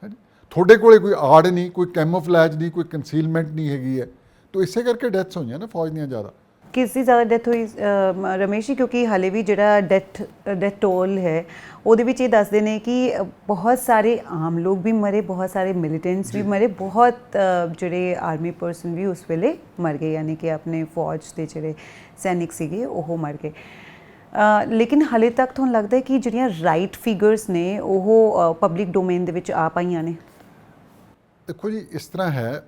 ਹਾਂਜੀ। ਤੁਹਾਡੇ ਕੋਲੇ ਕੋਈ ਆੜ ਨਹੀਂ, ਕੋਈ ਕੈਮੋਫਲੈਜ ਨਹੀਂ, ਕੋਈ ਕੰਸੀਲਮੈਂਟ ਨਹੀਂ ਹੈਗੀ ਹੈ। ਤਾਂ ਇਸੇ ਕਰਕੇ ਡੈਥਸ ਹੋਈਆਂ ਨਾ ਫੌਜ ਦੀਆਂ ਜ਼ਿਆਦਾ। ਕਿਸ ਦੀ ਜ਼ਿਆਦਾ ਡੈਥ ਹੋਈ ਰਮੇਸ਼ ਜੀ? ਕਿਉਂਕਿ ਹਾਲੇ ਵੀ ਜਿਹੜਾ ਡੈਥ ਟੋਲ ਹੈ ਉਹਦੇ ਵਿੱਚ ਇਹ ਦੱਸਦੇ ਨੇ ਕਿ ਬਹੁਤ ਸਾਰੇ ਆਮ ਲੋਕ ਵੀ ਮਰੇ, ਬਹੁਤ ਸਾਰੇ ਮਿਲੀਟੈਂਟਸ ਵੀ ਮਰੇ, ਬਹੁਤ ਜਿਹੜੇ ਆਰਮੀ ਪਰਸਨ ਵੀ ਉਸ ਵੇਲੇ ਮਰ ਗਏ, ਯਾਨੀ ਕਿ ਆਪਣੇ ਫੌਜ ਦੇ ਜਿਹੜੇ ਸੈਨਿਕ ਸੀਗੇ ਉਹ ਮਰ ਗਏ। ਲੇਕਿਨ ਹਾਲੇ ਤੱਕ ਤੁਹਾਨੂੰ ਲੱਗਦਾ ਹੈ ਕਿ ਜਿਹੜੀਆਂ ਰਾਈਟ ਫਿਗਰਸ ਨੇ ਉਹ ਪਬਲਿਕ ਡੋਮੇਨ ਦੇ ਵਿੱਚ ਆ ਪਾਈਆਂ ਨੇ? ਦੇਖੋ ਜੀ, ਇਸ ਤਰ੍ਹਾਂ ਹੈ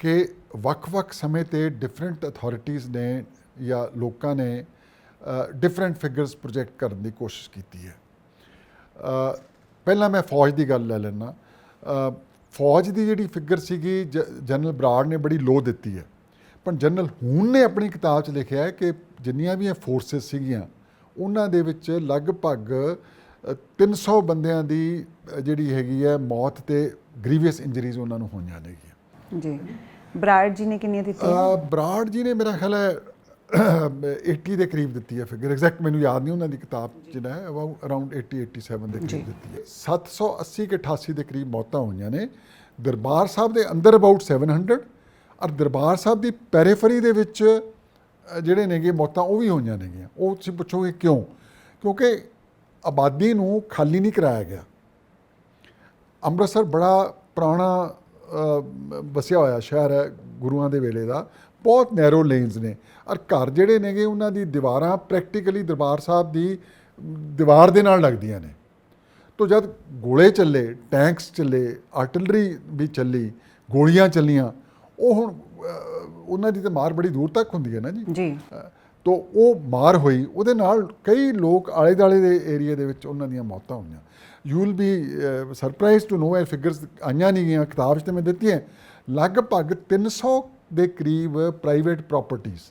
ਕਿ ਵੱਖ-ਵੱਖ ਸਮੇਂ 'ਤੇ ਡਿਫਰੈਂਟ ਅਥਾਰਟੀਜ਼ ਨੇ ਜਾਂ ਲੋਕਾਂ ਨੇ ਡਿਫਰੈਂਟ ਫਿਗਰਸ ਪ੍ਰੋਜੈਕਟ ਕਰਨ ਦੀ ਕੋਸ਼ਿਸ਼ ਕੀਤੀ ਹੈ। ਪਹਿਲਾਂ ਮੈਂ ਫੌਜ ਦੀ ਗੱਲ ਲੈ ਲੈਣਾ। ਫੌਜ ਦੀ ਜਿਹੜੀ ਫਿਗਰ ਸੀਗੀ, ਜਨਰਲ ਬਰਾੜ ਨੇ ਬੜੀ ਲੋ ਦਿੱਤੀ ਹੈ, ਪਰ ਜਨਰਲ ਹੂਨ ਨੇ ਆਪਣੀ ਕਿਤਾਬ 'ਚ ਲਿਖਿਆ ਹੈ ਕਿ ਜਿੰਨੀਆਂ ਵੀ ਇਹ ਫੋਰਸਿਸ ਸੀਗੀਆਂ, ਉਹਨਾਂ ਦੇ ਵਿੱਚ ਲਗਭਗ 300 ਬੰਦਿਆਂ ਦੀ ਜਿਹੜੀ ਹੈਗੀ ਹੈ ਮੌਤ ਤੇ ਗ੍ਰੀਵੀਅਸ ਇੰਜਰੀਜ਼ ਉਹਨਾਂ ਨੂੰ ਹੋਈਆਂ ਨੇਗੀਆਂ ਜੀ। ਬਰਾੜ ਜੀ ਨੇ ਕਿੰਨੀਆਂ ਦਿੱਤੀਆਂ? ਬਰਾੜ ਜੀ ਨੇ ਮੇਰਾ ਖਿਆਲ ਹੈ 80 ਦੇ ਕਰੀਬ ਦਿੱਤੀ ਹੈ ਫਿਗਰ, ਐਗਜ਼ੈਕਟ ਮੈਨੂੰ ਯਾਦ ਨਹੀਂ, ਉਹਨਾਂ ਦੀ ਕਿਤਾਬ ਜਿਹੜਾ ਹੈ ਅਰਾਊਂਡ 80-87 ਦੇ ਕਰੀਬ ਦਿੱਤੀ ਹੈ। 780 ਕਿ 88 ਦੇ ਕਰੀਬ ਮੌਤਾਂ ਹੋਈਆਂ ਨੇ। ਦਰਬਾਰ ਸਾਹਿਬ ਦੇ ਅੰਦਰ ਅਬਾਊਟ 700, ਔਰ ਦਰਬਾਰ ਸਾਹਿਬ ਦੀ ਪੈਰੀਫਰੀ ਦੇ ਵਿੱਚ ਜਿਹੜੇ ਨੇਗੇ ਮੌਤਾਂ ਉਹ ਵੀ ਹੋਈਆਂ ਨੇਗੀਆਂ। ਉਹ ਤੁਸੀਂ ਪੁੱਛੋਗੇ ਕਿਉਂ? ਕਿਉਂਕਿ ਆਬਾਦੀ ਨੂੰ ਖਾਲੀ ਨਹੀਂ ਕਰਾਇਆ ਗਿਆ। ਅੰਮ੍ਰਿਤਸਰ ਬੜਾ ਪੁਰਾਣਾ ਵਸਿਆ ਹੋਇਆ ਸ਼ਹਿਰ ਹੈ, ਗੁਰੂਆਂ ਦੇ ਵੇਲੇ ਦਾ, ਬਹੁਤ ਨੈਰੋ ਲੇਨਸ ਨੇ, ਔਰ ਘਰ ਜਿਹੜੇ ਨੇਗੇ ਉਹਨਾਂ ਦੀ ਦੀਵਾਰਾਂ ਪ੍ਰੈਕਟੀਕਲੀ ਦਰਬਾਰ ਸਾਹਿਬ ਦੀ ਦੀਵਾਰ ਦੇ ਨਾਲ ਲੱਗਦੀਆਂ ਨੇ। ਤੋ ਜਦ ਗੋਲੇ ਚੱਲੇ, ਟੈਂਕਸ ਚੱਲੇ, ਆਰਟਿਲਰੀ ਵੀ ਚੱਲੀ, ਗੋਲੀਆਂ ਚੱਲੀਆਂ, ਉਹ ਹੁਣ ਉਹਨਾਂ ਦੀ ਤਾਂ ਮਾਰ ਬੜੀ ਦੂਰ ਤੱਕ ਹੁੰਦੀ ਹੈ ਨਾ ਜੀ। ਤੋ ਉਹ ਮਾਰ ਹੋਈ, ਉਹਦੇ ਨਾਲ ਕਈ ਲੋਕ ਆਲੇ ਦੁਆਲੇ ਦੇ ਏਰੀਆ ਦੇ ਵਿੱਚ ਉਹਨਾਂ ਦੀਆਂ ਮੌਤਾਂ ਹੋਈਆਂ। You will be surprise to know, ਇਹ ਫਿਗਰਸ ਆਈਆਂ ਨਹੀਂ ਗਈਆਂ ਕਿਤਾਬ 'ਚ, ਤੇ ਮੈਂ ਦਿੱਤੀਆਂ। ਲਗਭਗ 300 ਦੇ ਕਰੀਬ ਪ੍ਰਾਈਵੇਟ ਪ੍ਰੋਪਰਟੀਜ਼,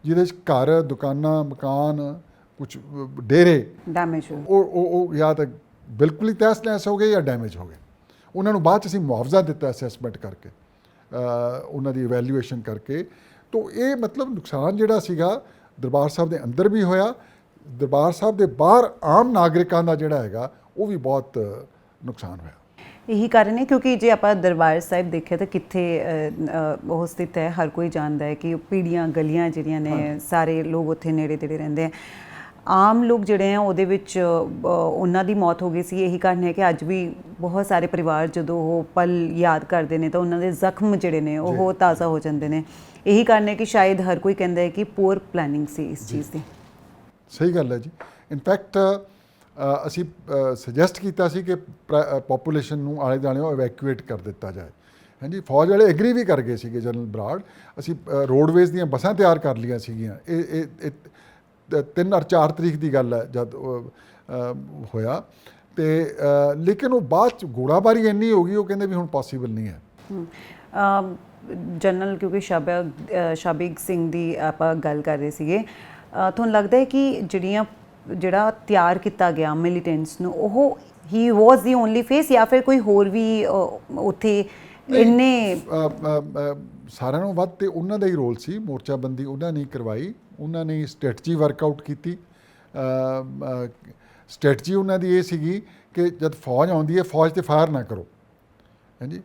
ਜਿਹਦੇ 'ਚ ਘਰ, ਦੁਕਾਨਾਂ, ਮਕਾਨ, ਕੁਝ ਡੇਰੇ ਡੈਮੇਜ ਉਹ ਜਾਂ ਤਾਂ ਬਿਲਕੁਲ ਹੀ ਤਹਿਸ ਨਹਿਸ ਹੋ ਗਏ ਜਾਂ ਡੈਮੇਜ ਹੋ ਗਏ। ਉਹਨਾਂ ਨੂੰ ਬਾਅਦ 'ਚ ਅਸੀਂ ਮੁਆਵਜ਼ਾ ਦਿੱਤਾ ਅਸੈਸਮੈਂਟ ਕਰਕੇ, ਉਹਨਾਂ ਦੀ ਇਵੈਲੂਏਸ਼ਨ ਕਰਕੇ। ਤੋ ਇਹ ਮਤਲਬ ਨੁਕਸਾਨ ਜਿਹੜਾ ਸੀਗਾ ਦਰਬਾਰ ਸਾਹਿਬ ਦੇ ਅੰਦਰ ਵੀ ਹੋਇਆ, ਦਰਬਾਰ ਸਾਹਿਬ ਦੇ ਬਾਹਰ ਆਮ ਨਾਗਰਿਕਾਂ ਦਾ ਜਿਹੜਾ ਹੈਗਾ ਉਹ ਵੀ ਬਹੁਤ ਨੁਕਸਾਨ ਹੋਇਆ। ਇਹੀ ਕਾਰਨ ਹੈ ਕਿਉਂਕਿ ਜੇ ਆਪਾਂ ਦਰਬਾਰ ਸਾਹਿਬ ਦੇਖਿਆ ਤਾਂ ਕਿੱਥੇ ਉਹ ਸਥਿਤ ਹੈ, ਹਰ ਕੋਈ ਜਾਣਦਾ ਹੈ ਕਿ ਪੀੜੀਆਂ ਗਲੀਆਂ ਜਿਹੜੀਆਂ ਨੇ, ਸਾਰੇ ਲੋਕ ਉੱਥੇ ਨੇੜੇ ਤੇੜੇ ਰਹਿੰਦੇ ਆ। ਆਮ ਲੋਕ ਜਿਹੜੇ ਆ ਉਹਦੇ ਵਿੱਚ ਉਹਨਾਂ ਦੀ ਮੌਤ ਹੋ ਗਈ ਸੀ। ਇਹੀ ਕਾਰਨ ਹੈ ਕਿ ਅੱਜ ਵੀ ਬਹੁਤ ਸਾਰੇ ਪਰਿਵਾਰ ਜਦੋਂ ਉਹ ਪਲ ਯਾਦ ਕਰਦੇ ਨੇ ਤਾਂ ਉਹਨਾਂ ਦੇ ਜ਼ਖਮ ਜਿਹੜੇ ਨੇ ਉਹ ਤਾਜ਼ਾ ਹੋ ਜਾਂਦੇ ਨੇ। ਇਹੀ ਕਾਰਨ ਹੈ ਕਿ ਸ਼ਾਇਦ ਹਰ ਕੋਈ ਕਹਿੰਦਾ ਹੈ ਕਿ ਪੂਅਰ ਪਲੈਨਿੰਗ ਸੀ ਇਸ ਚੀਜ਼ ਦੀ। ਸਹੀ ਗੱਲ ਹੈ ਜੀ। ਇਨਫੈਕਟ ਅਸੀਂ ਸੁਜੈਸਟ ਕੀਤਾ ਸੀ ਕਿ ਪੋਪੂਲੇਸ਼ਨ ਨੂੰ ਆਲੇ ਦੁਆਲੇ ਇਵੈਕੂਏਟ ਕਰ ਦਿੱਤਾ ਜਾਏ। ਹਾਂਜੀ, ਫੌਜ ਵਾਲੇ ਐਗਰੀ ਵੀ ਕਰ ਗਏ ਸੀਗੇ ਜਨਰਲ ਬਰਾੜ। ਅਸੀਂ ਰੋਡਵੇਜ਼ ਦੀਆਂ ਬੱਸਾਂ ਤਿਆਰ ਕਰ ਲਈਆਂ ਸੀਗੀਆਂ। ਇਹ 3 ਔਰ 4 ਤਰੀਕ ਦੀ ਗੱਲ ਹੈ ਜਦ ਹੋਇਆ, ਤੇ ਲੇਕਿਨ ਉਹ ਬਾਅਦ 'ਚ ਗੋਲਾਬਾਰੀ ਇੰਨੀ ਹੋ ਗਈ, ਉਹ ਕਹਿੰਦੇ ਵੀ ਹੁਣ ਪੋਸੀਬਲ ਨਹੀਂ ਹੈ। ਜਨਰਲ ਕਿਉਂਕਿ ਸ਼ਾਬਿਕ ਸਿੰਘ ਦੀ ਆਪਾਂ ਗੱਲ ਕਰ ਰਹੇ ਸੀਗੇ, ਤੁਹਾਨੂੰ ਲੱਗਦਾ ਹੈ ਕਿ ਜਿਹੜਾ ਤਿਆਰ ਕੀਤਾ ਗਿਆ ਮਿਲੀਟੈਂਟਸ ਨੂੰ, ਉਹ ਹੀ ਵਾਸ ਦੀ ਓਨਲੀ ਫੇਸ ਜਾਂ ਫਿਰ ਕੋਈ ਹੋਰ ਵੀ ਉੱਥੇ ਇੰਨੇ? ਸਾਰਿਆਂ ਨੂੰ ਵੱਧ ਤੇ ਉਹਨਾਂ ਦਾ ਹੀ ਰੋਲ ਸੀ। ਮੋਰਚਾਬੰਦੀ ਉਹਨਾਂ ਨੇ ਕਰਵਾਈ, ਉਹਨਾਂ ਨੇ ਸਟ੍ਰੈਟਜੀ ਵਰਕਆਊਟ ਕੀਤੀ। ਸਟ੍ਰੈਟਜੀ ਉਹਨਾਂ ਦੀ ਇਹ ਸੀਗੀ ਕਿ ਜਦ ਫੌਜ ਆਉਂਦੀ ਹੈ, ਫੌਜ 'ਤੇ ਫਾਇਰ ਨਾ ਕਰੋ। ਹਾਂਜੀ,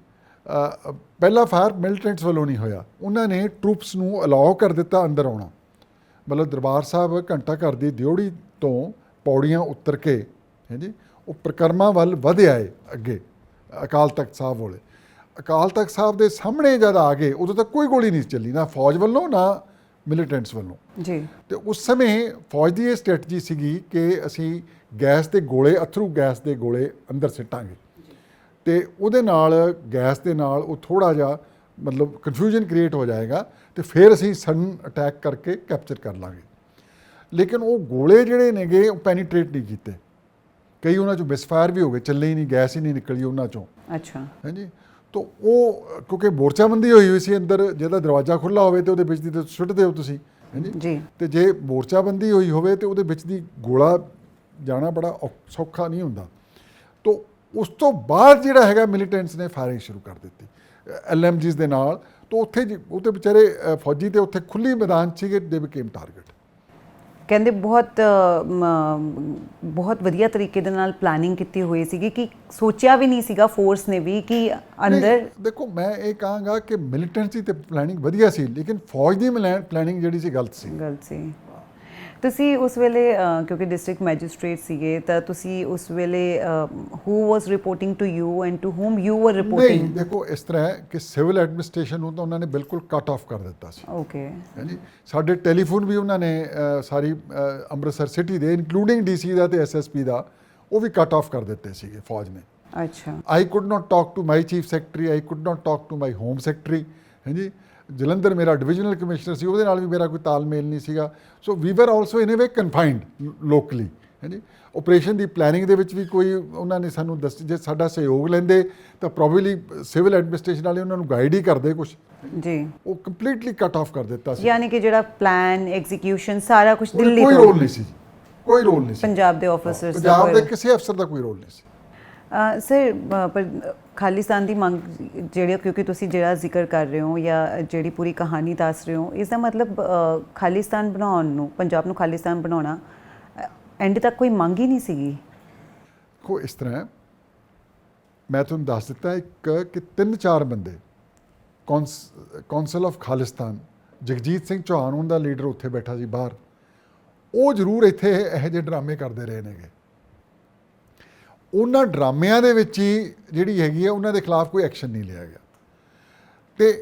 ਪਹਿਲਾ ਫਾਇਰ ਮਿਲੀਟੈਂਟਸ ਵੱਲੋਂ ਨਹੀਂ ਹੋਇਆ, ਉਹਨਾਂ ਨੇ ਟਰੂਪਸ ਨੂੰ ਅਲਾਓ ਕਰ ਦਿੱਤਾ ਅੰਦਰ ਆਉਣਾ। ਮਤਲਬ ਦਰਬਾਰ ਸਾਹਿਬ ਘੰਟਾ ਘਰ ਦੀ ਦਿਉੜੀ ਤੋਂ ਪੌੜੀਆਂ ਉਤਰ ਕੇ, ਹਾਂਜੀ, ਉਹ ਪ੍ਰਕਰਮਾਂ ਵੱਲ ਵਧਿਆ ਹੈ ਅੱਗੇ ਅਕਾਲ ਤਖਤ ਸਾਹਿਬ ਵਾਲੇ। ਅਕਾਲ ਤਖਤ ਸਾਹਿਬ ਦੇ ਸਾਹਮਣੇ ਜਦ ਆ ਗਏ ਉਦੋਂ ਤੱਕ ਕੋਈ ਗੋਲੀ ਨਹੀਂ ਚੱਲੀ, ਨਾ ਫੌਜ ਵੱਲੋਂ ਨਾ ਮਿਲੀਟੈਂਟਸ ਵੱਲੋਂ ਜੀ। ਤੇ ਉਸ ਸਮੇਂ ਫੌਜ ਦੀ ਇਹ ਸਟ੍ਰੈਟਜੀ ਸੀਗੀ ਕਿ ਅਸੀਂ ਗੈਸ ਦੇ ਗੋਲੇ, ਅਥਰੂ ਗੈਸ ਦੇ ਗੋਲੇ ਅੰਦਰ ਸਿੱਟਾਂਗੇ ਤੇ ਉਹਦੇ ਨਾਲ ਗੈਸ ਦੇ ਨਾਲ ਉਹ ਥੋੜਾ ਜਿਹਾ ਮਤਲਬ ਕਨਫਿਊਜ਼ਨ ਕ੍ਰੀਏਟ ਹੋ ਜਾਏਗਾ ਤੇ ਫਿਰ ਅਸੀਂ ਸਡਨ ਅਟੈਕ ਕਰਕੇ ਕੈਪਚਰ ਕਰ ਲਾਂਗੇ। ਲੇਕਿਨ ਉਹ ਗੋਲੇ ਜਿਹੜੇ ਨੇਗੇ ਉਹ ਪੈਨੀਟ੍ਰੇਟ ਨਹੀਂ ਕੀਤੇ, ਕਈ ਉਹਨਾਂ 'ਚੋਂ ਮਿਸਫਾਇਰ ਵੀ ਹੋ ਗਏ, ਚੱਲੇ ਹੀ ਨਹੀਂ, ਗੈਸ ਹੀ ਨਹੀਂ ਨਿਕਲੀ ਉਹਨਾਂ 'ਚੋਂ। ਅੱਛਾ। ਹਾਂਜੀ, ਤਾਂ ਉਹ ਕਿਉਂਕਿ ਮੋਰਚਾਬੰਦੀ ਹੋਈ ਹੋਈ ਸੀ ਅੰਦਰ, ਜਿਹਦਾ ਦਰਵਾਜ਼ਾ ਖੁੱਲ੍ਹਾ ਹੋਵੇ ਤੇ ਉਹਦੇ ਵਿੱਚ ਦੀ ਤਾਂ ਸੁੱਟ ਦਿਓ ਤੁਸੀਂ, ਹਾਂਜੀ ਜੀ। ਤੇ ਜੇ ਮੋਰਚਾਬੰਦੀ ਹੋਈ ਹੋਵੇ ਤੇ ਉਹਦੇ ਵਿੱਚ ਦੀ ਗੋਲਾ ਜਾਣਾ ਬੜਾ ਸੌਖਾ ਨਹੀਂ ਹੁੰਦਾ। ਤਾਂ ਉਸ ਤੋਂ ਬਾਅਦ ਜਿਹੜਾ ਹੈਗਾ ਮਿਲੀਟੈਂਟਸ ਨੇ ਫਾਇਰਿੰਗ ਸ਼ੁਰੂ ਕਰ ਦਿੱਤੀ LMGs ਦੇ ਨਾਲ। ਤਾਂ ਉੱਥੇ ਵਿਚਾਰੇ ਫੌਜੀ ਤੇ ਉੱਥੇ ਖੁੱਲੀ ਮੈਦਾਨ ਸੀਗੇ, ਦੇ ਬਿਕੇਮ ਟਾਰਗੇਟ। ਕਹਿੰਦੇ ਬਹੁਤ ਵਧੀਆ ਤਰੀਕੇ ਦੇ ਨਾਲ ਪਲਾਨਿੰਗ ਕੀਤੀ ਹੋਈ ਸੀਗੀ ਕਿ ਸੋਚਿਆ ਵੀ ਨਹੀਂ ਸੀਗਾ ਫੋਰਸ ਨੇ ਵੀ ਕਿ ਅੰਦਰ। ਦੇਖੋ ਮੈਂ ਇਹ ਕਹਾਂਗਾ ਕਿ ਮਿਲੀਟੈਂਸੀ ਤੇ ਪਲਾਨਿੰਗ ਵਧੀਆ ਸੀ, ਲੇਕਿਨ ਫੌਜ ਦੀ ਪਲਾਨਿੰਗ ਜਿਹੜੀ ਸੀ ਗਲਤ ਸੀ। ਤੁਸੀਂ ਉਸ ਵੇਲੇ ਕਿਉਂਕਿ ਡਿਸਟ੍ਰਿਕਟ ਮੈਜਿਸਟ੍ਰੇਟ ਸੀਗੇ ਤਾਂ ਤੁਸੀਂ ਉਸ ਵੇਲੇ who was reporting to you and to whom you were reporting? ਨਹੀਂ, ਦੇਖੋ ਇਸ ਤਰ੍ਹਾਂ ਹੈ ਕਿ ਸਿਵਲ ਐਡਮਿਨਿਸਟ੍ਰੇਸ਼ਨ ਨੂੰ ਤਾਂ ਉਹਨਾਂ ਨੇ ਬਿਲਕੁਲ ਕੱਟ ਆਫ ਕਰ ਦਿੱਤਾ ਸੀ। ਓਕੇ। ਹਾਂਜੀ, ਸਾਡੇ ਟੈਲੀਫੋਨ ਵੀ ਉਹਨਾਂ ਨੇ ਸਾਰੀ ਅੰਮ੍ਰਿਤਸਰ ਸਿਟੀ ਦੇ ਇਨਕਲੂਡਿੰਗ DC ਦਾ ਤੇ SSP ਦਾ ਉਹ ਵੀ ਕੱਟ ਆਫ ਕਰ ਦਿੱਤੇ ਸੀਗੇ ਫੌਜ ਨੇ। ਅੱਛਾ। I could not talk to my chief secretary, I could not talk to my home secretary. ਹਾਂਜੀ, ਜਲੰਧਰ ਮੇਰਾ ਡਿਵੀਜ਼ਨਲ ਕਮਿਸ਼ਨਰ ਸੀ, ਉਹਦੇ ਨਾਲ ਵੀ ਮੇਰਾ ਕੋਈ ਤਾਲਮੇਲ ਨਹੀਂ ਸੀਗਾ। So we were also in a way confined locally. ਹਾਂਜੀ, ਆਪਰੇਸ਼ਨ ਦੀ ਪਲੈਨਿੰਗ ਦੇ ਵਿੱਚ ਵੀ ਕੋਈ ਉਹਨਾਂ ਨੇ ਸਾਨੂੰ ਜੇ ਸਾਡਾ ਸਹਿਯੋਗ ਲੈਂਦੇ ਤਾਂ ਪ੍ਰੋਬੇਬਲੀ ਸਿਵਲ ਐਡਮਿਨਿਸਟ੍ਰੇਸ਼ਨ ਵਾਲੇ ਉਹਨਾਂ ਨੂੰ ਗਾਈਡ ਹੀ ਕਰਦੇ ਕੁਝ ਜੀ। ਉਹ ਕੰਪਲੀਟਲੀ ਕੱਟ ਆਫ ਕਰ ਦਿੱਤਾ ਸੀ, ਯਾਨੀ ਕਿ ਜਿਹੜਾ ਪਲਾਨ ਐਗਜ਼ੀਕਿਊਸ਼ਨ ਸਾਰਾ ਕੁਝ ਦਿੱਲੀ ਕੋਈ ਰੋਲ ਨਹੀਂ ਸੀ, ਕੋਈ ਰੋਲ ਨਹੀਂ ਸੀ ਪੰਜਾਬ ਦੇ ਆਫੀਸਰਸ ਦਾ, ਪੰਜਾਬ ਦੇ ਕਿਸੇ ਅਫਸਰ ਦਾ ਕੋਈ ਰੋਲ ਨਹੀਂ ਸੀ। ਸਰ ਪਰ ਖਾਲਿਸਤਾਨ ਦੀ ਮੰਗ ਜਿਹੜੀ, ਕਿਉਂਕਿ ਤੁਸੀਂ ਜਿਹੜਾ ਜ਼ਿਕਰ ਕਰ ਰਹੇ ਹੋ ਜਾਂ ਜਿਹੜੀ ਪੂਰੀ ਕਹਾਣੀ ਦੱਸ ਰਹੇ ਹੋ, ਇਸ ਦਾ ਮਤਲਬ ਖਾਲਿਸਤਾਨ ਬਣਾਉਣ ਨੂੰ, ਪੰਜਾਬ ਨੂੰ ਖਾਲਿਸਤਾਨ ਬਣਾਉਣਾ ਐਂਡ ਤੱਕ ਕੋਈ ਮੰਗ ਹੀ ਨਹੀਂ ਸੀਗੀ? ਦੇਖੋ ਇਸ ਤਰ੍ਹਾਂ ਮੈਂ ਤੁਹਾਨੂੰ ਦੱਸ ਦਿੱਤਾ ਇੱਕ ਕਿ 3-4 ਬੰਦੇ ਕੌਂਸਲ ਆਫ ਖਾਲਿਸਤਾਨ, ਜਗਜੀਤ ਸਿੰਘ ਚੌਹਾਨ ਉਹਨਾਂ ਦਾ ਲੀਡਰ ਉੱਥੇ ਬੈਠਾ ਸੀ ਬਾਹਰ, ਉਹ ਜ਼ਰੂਰ ਇੱਥੇ ਇਹੋ ਜਿਹੇ ਡਰਾਮੇ ਕਰਦੇ ਰਹੇ ਨੇਗੇ। ਉਹਨਾਂ ਡਰਾਮਿਆਂ ਦੇ ਵਿੱਚ ਹੀ ਜਿਹੜੀ ਹੈਗੀ ਆ ਉਹਨਾਂ ਦੇ ਖਿਲਾਫ ਕੋਈ ਐਕਸ਼ਨ ਨਹੀਂ ਲਿਆ ਗਿਆ। ਤੇ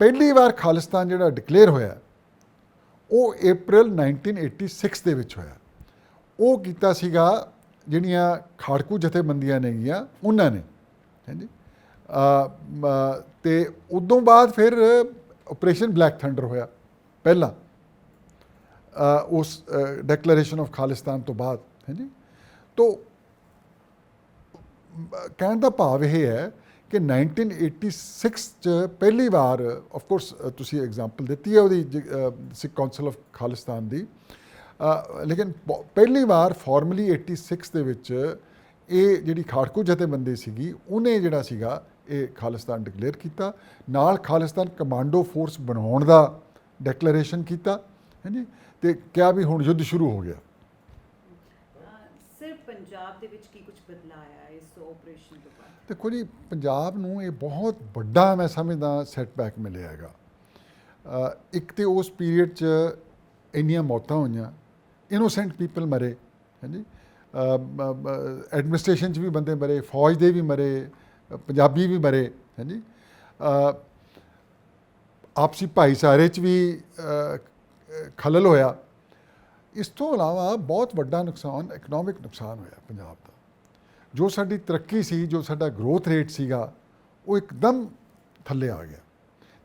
ਪਹਿਲੀ ਵਾਰ ਖਾਲਿਸਤਾਨ ਜਿਹੜਾ ਡਿਕਲੇਅਰ ਹੋਇਆ ਉਹ April 1986 ਦੇ ਵਿੱਚ ਹੋਇਆ। ਉਹ ਕੀਤਾ ਸੀਗਾ ਜਿਹੜੀਆਂ ਖਾੜਕੂ ਜਥੇਬੰਦੀਆਂ ਨੇਗੀਆਂ ਉਹਨਾਂ ਨੇ, ਹਾਂਜੀ। ਤੇ ਉਦੋਂ ਬਾਅਦ ਫਿਰ ਆਪਰੇਸ਼ਨ ਬਲੈਕ ਥੰਡਰ ਹੋਇਆ ਪਹਿਲਾਂ ਉਸ ਡੈਕਲੇਰੇਸ਼ਨ ਆਫ ਖਾਲਿਸਤਾਨ ਤੋਂ ਬਾਅਦ, ਹਾਂਜੀ। ਤੋਂ ਕਹਿਣ ਦਾ ਭਾਵ ਇਹ ਹੈ ਕਿ 1986 'ਚ ਪਹਿਲੀ ਵਾਰ, ਆਫ ਕੋਰਸ ਤੁਸੀਂ ਐਗਜ਼ਾਮਪਲ ਦਿੱਤੀ ਹੈ ਉਹਦੀ ਸਿੱਖ ਕੌਂਸਲ ਆਫ ਖਾਲਿਸਤਾਨ ਦੀ, ਲੇਕਿਨ ਪਹਿਲੀ ਵਾਰ ਫਾਰਮਲੀ 86 ਦੇ ਵਿੱਚ ਇਹ ਜਿਹੜੀ ਖਾੜਕੂ ਜਥੇਬੰਦੀ ਸੀਗੀ ਉਹਨੇ ਜਿਹੜਾ ਸੀਗਾ ਇਹ ਖਾਲਿਸਤਾਨ ਡਿਕਲੇਅਰ ਕੀਤਾ, ਨਾਲ ਖਾਲਿਸਤਾਨ ਕਮਾਂਡੋ ਫੋਰਸ ਬਣਾਉਣ ਦਾ ਡੈਕਲੇਰੇਸ਼ਨ ਕੀਤਾ, ਹਾਂਜੀ। ਤੇ ਕਿਹਾ ਵੀ ਹੁਣ ਯੁੱਧ ਸ਼ੁਰੂ ਹੋ ਗਿਆ। ਸਿਰਫ ਪੰਜਾਬ ਦੇ ਵਿੱਚ ਕੀ ਕੁਝ ਬਦਲਾਅ ਆਇਆ ਇਸ ਆਪਰੇਸ਼ਨ ਤੋਂ ਬਾਅਦ? ਦੇਖੋ ਜੀ, ਪੰਜਾਬ ਨੂੰ ਇਹ ਬਹੁਤ ਵੱਡਾ ਮੈਂ ਸਮਝਦਾ ਸੈਟਬੈਕ ਮਿਲਿਆ ਹੈਗਾ। ਇੱਕ ਤੇ ਉਸ ਪੀਰੀਅਡ 'ਚ ਇੰਨੀਆਂ ਮੌਤਾਂ ਹੋਈਆਂ, ਇਨੋਸੈਂਟ ਪੀਪਲ ਮਰੇ, ਹਾਂਜੀ। ਐਡਮਿਨਿਸਟ੍ਰੇਸ਼ਨ 'ਚ ਵੀ ਬੰਦੇ ਮਰੇ, ਫੌਜ ਦੇ ਵੀ ਮਰੇ, ਪੰਜਾਬੀ ਵੀ ਮਰੇ, ਹਾਂਜੀ। ਆਪਸੀ ਭਾਈਚਾਰੇ 'ਚ ਵੀ ਖਲਲ ਹੋਇਆ। ਇਸ ਤੋਂ ਇਲਾਵਾ ਬਹੁਤ ਵੱਡਾ ਨੁਕਸਾਨ, ਇਕਨੋਮਿਕ ਨੁਕਸਾਨ ਹੋਇਆ ਪੰਜਾਬ ਦਾ। ਜੋ ਸਾਡੀ ਤਰੱਕੀ ਸੀ, ਜੋ ਸਾਡਾ ਗਰੋਥ ਰੇਟ ਸੀਗਾ, ਉਹ ਇੱਕਦਮ ਥੱਲੇ ਆ ਗਿਆ।